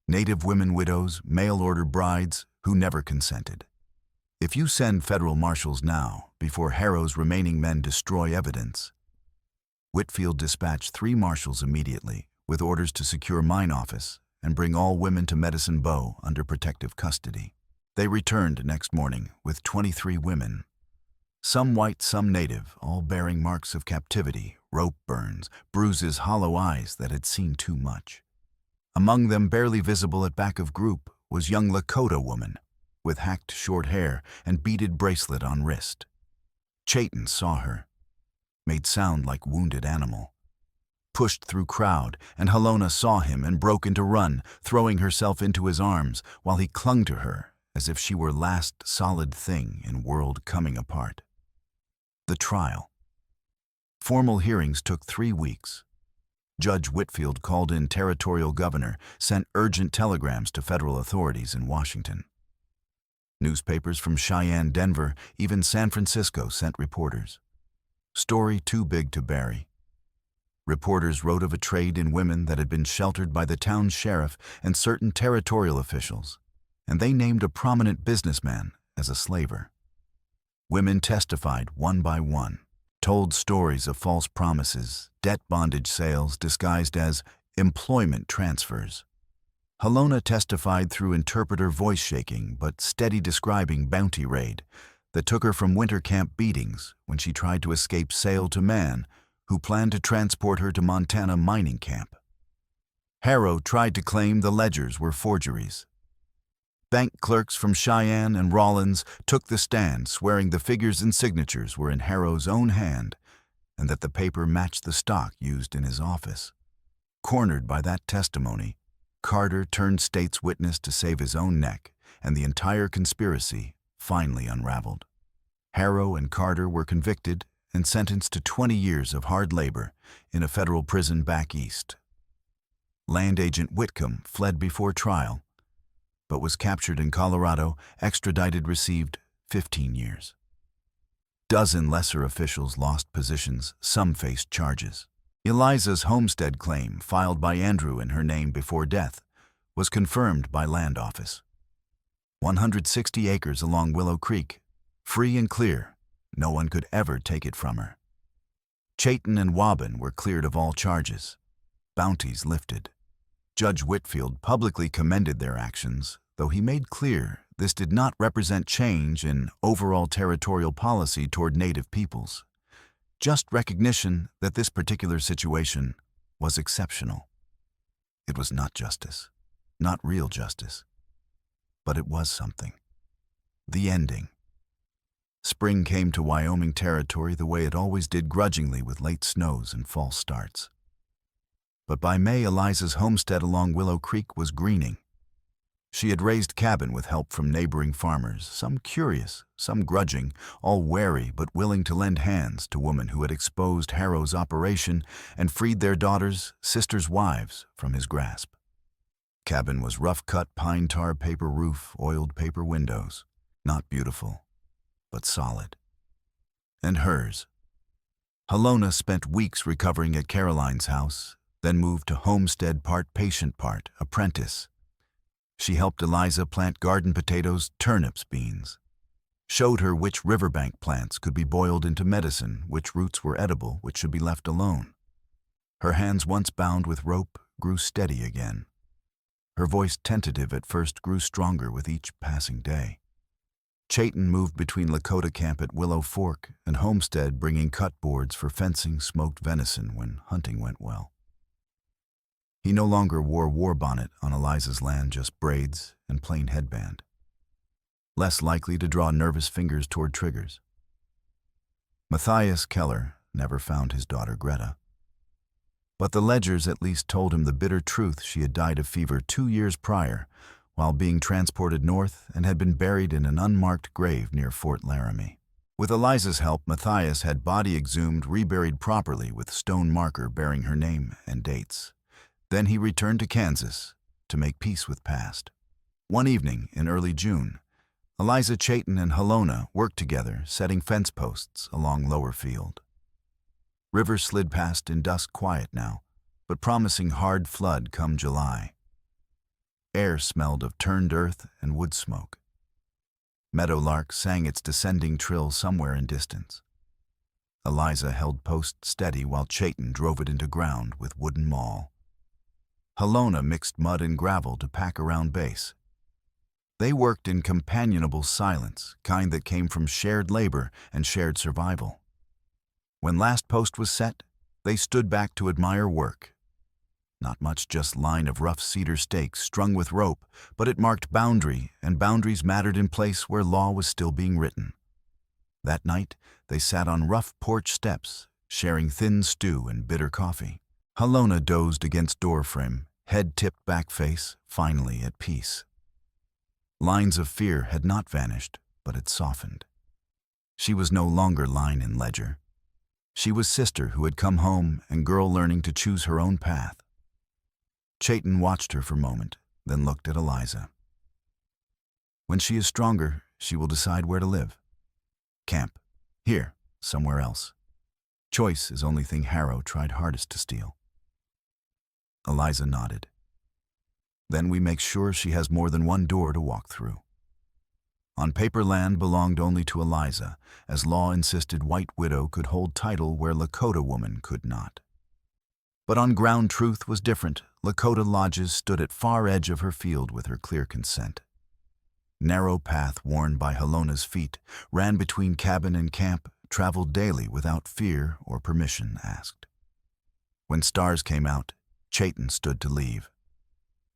A: Native women widows, mail-order brides who never consented. If you send federal marshals now, before Harrow's remaining men destroy evidence..." Whitfield dispatched 3 marshals immediately, with orders to secure mine office and bring all women to Medicine Bow under protective custody. They returned next morning with 23 women. Some white, some native, all bearing marks of captivity, rope burns, bruises, hollow eyes that had seen too much. Among them, barely visible at back of group, was young Lakota woman, with hacked short hair and beaded bracelet on wrist. Chayton saw her, made sound like wounded animal. Pushed through crowd, and Halona saw him and broke into run, throwing herself into his arms while he clung to her as if she were last solid thing in world coming apart. The trial. Formal hearings took 3 weeks. Judge Whitfield called in territorial governor, sent urgent telegrams to federal authorities in Washington. Newspapers from Cheyenne, Denver, even San Francisco sent reporters. Story too big to bury. Reporters wrote of a trade in women that had been sheltered by the town sheriff and certain territorial officials, and they named a prominent businessman as a slaver. Women testified one by one, told stories of false promises, debt bondage sales disguised as employment transfers. Halona testified through interpreter voice shaking but steady describing bounty raid that took her from winter camp beatings when she tried to escape sale to man who planned to transport her to Montana mining camp. Harrow tried to claim the ledgers were forgeries. Bank clerks from Cheyenne and Rawlins took the stand, swearing the figures and signatures were in Harrow's own hand and that the paper matched the stock used in his office. Cornered by that testimony, Carter turned state's witness to save his own neck, and the entire conspiracy finally unraveled. Harrow and Carter were convicted and sentenced to 20 years of hard labor in a federal prison back east. Land agent Whitcomb fled before trial, but was captured in Colorado, extradited, received 15 years. Dozen lesser officials lost positions, some faced charges. Eliza's homestead claim, filed by Andrew in her name before death, was confirmed by Land Office. 160 acres along Willow Creek, free and clear, no one could ever take it from her. Chayton and Wobbin were cleared of all charges, bounties lifted. Judge Whitfield publicly commended their actions, though he made clear this did not represent change in overall territorial policy toward Native peoples, just recognition that this particular situation was exceptional. It was not justice, not real justice, but it was something. The ending. Spring came to Wyoming territory the way it always did, grudgingly, with late snows and false starts. But by May, Eliza's homestead along Willow Creek was greening. She had raised cabin with help from neighboring farmers, some curious, some grudging, all wary but willing to lend hands to women who had exposed Harrow's operation and freed their daughters, sisters' wives from his grasp. Cabin was rough-cut pine tar paper roof, oiled paper windows. Not beautiful, but solid. And hers. Halona spent weeks recovering at Caroline's house, then moved to homestead, part patient, part apprentice. She helped Eliza plant garden potatoes, turnips, beans. Showed her which riverbank plants could be boiled into medicine, which roots were edible, which should be left alone. Her hands, once bound with rope, grew steady again. Her voice, tentative at first, grew stronger with each passing day. Chayton moved between Lakota camp at Willow Fork and homestead, bringing cut boards for fencing smoked venison when hunting went well. He no longer wore war bonnet on Eliza's land, just braids and plain headband. Less likely to draw nervous fingers toward triggers. Matthias Keller never found his daughter Greta. But the ledgers at least told him the bitter truth: she had died of fever 2 years prior, while being transported north, and had been buried in an unmarked grave near Fort Laramie. With Eliza's help, Matthias had body exhumed, reburied properly with stone marker bearing her name and dates. Then he returned to Kansas to make peace with past. One evening in early June, Eliza, Chayton, and Halona worked together, setting fence posts along Lower Field. River slid past in dusk, quiet now, but promising hard flood come July. Air smelled of turned earth and wood smoke. Meadowlark sang its descending trill somewhere in distance. Eliza held post steady while Chayton drove it into ground with wooden maul. Halona mixed mud and gravel to pack around base. They worked in companionable silence, kind that came from shared labor and shared survival. When last post was set, they stood back to admire work. Not much, just line of rough cedar stakes strung with rope, but it marked boundary, and boundaries mattered in place where law was still being written. That night, they sat on rough porch steps, sharing thin stew and bitter coffee. Halona dozed against doorframe, head tipped back, face finally at peace. Lines of fear had not vanished, but had softened. She was no longer line in ledger. She was sister who had come home and girl learning to choose her own path. Chayton watched her for a moment, then looked at Eliza. When she is stronger, she will decide where to live. Camp. Here. Somewhere else. Choice is only thing Harrow tried hardest to steal. Eliza nodded. Then we make sure she has more than one door to walk through. On paper, land belonged only to Eliza, as law insisted White Widow could hold title where Lakota woman could not. But on ground, truth was different. Lakota lodges stood at far edge of her field with her clear consent. Narrow path worn by Halona's feet ran between cabin and camp, traveled daily without fear or permission asked. When stars came out, Chayton stood to leave.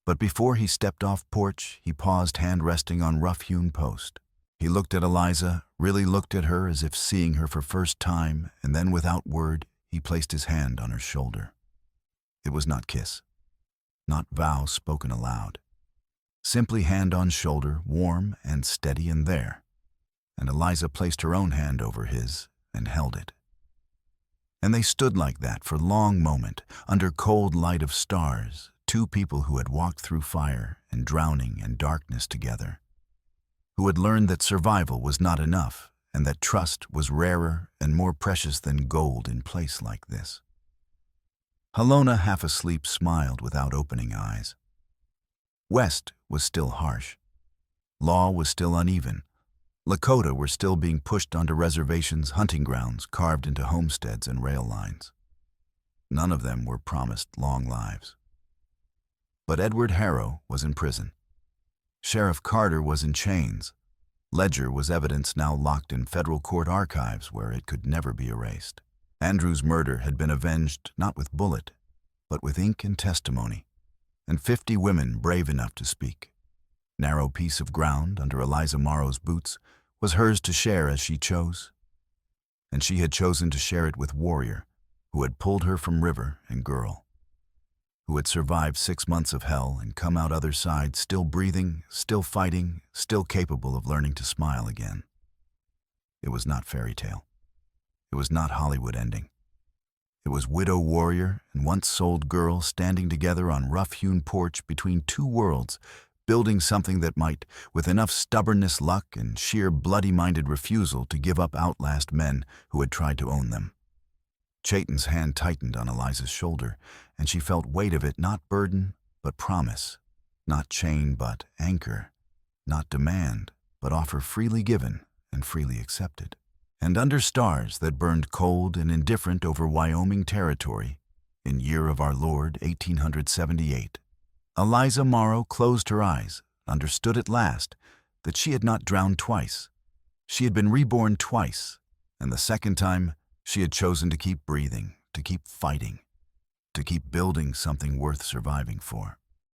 A: But before he stepped off porch, he paused, hand resting on rough-hewn post. He looked at Eliza, really looked at her as if seeing her for first time, and then without word, he placed his hand on her shoulder. It was not kiss, not vow spoken aloud. Simply hand on shoulder, warm and steady, and there, and Eliza placed her own hand over his and held it. And they stood like that for a long moment, under cold light of stars, two people who had walked through fire and drowning and darkness together, who had learned that survival was not enough and that trust was rarer and more precious than gold in place like this. Helona, half asleep, smiled without opening eyes. West was still harsh. Law was still uneven. Lakota were still being pushed onto reservations, hunting grounds carved into homesteads and rail lines. None of them were promised long lives. But Edward Harrow was in prison. Sheriff Carter was in chains. Ledger was evidence now locked in federal court archives where it could never be erased. Andrew's murder had been avenged not with bullet, but with ink and testimony, and 50 women brave enough to speak. Narrow piece of ground under Eliza Morrow's boots was hers to share as she chose, and she had chosen to share it with Warrior, who had pulled her from river and girl, who had survived 6 months of hell and come out other side still breathing, still fighting, still capable of learning to smile again. It was not fairy tale. It was not Hollywood ending. It was widow warrior and once-sold girl standing together on rough-hewn porch between two worlds, building something that might, with enough stubbornness, luck, and sheer bloody-minded refusal to give up outlast men who had tried to own them. Chayton's hand tightened on Eliza's shoulder, and she felt weight of it, not burden, but promise, not chain, but anchor, not demand, but offer freely given and freely accepted. And under stars that burned cold and indifferent over Wyoming territory, in year of our Lord 1878, Eliza Morrow closed her eyes, understood at last that she had not drowned twice. She had been reborn twice, and the second time she had chosen to keep breathing, to keep fighting, to keep building something worth surviving for.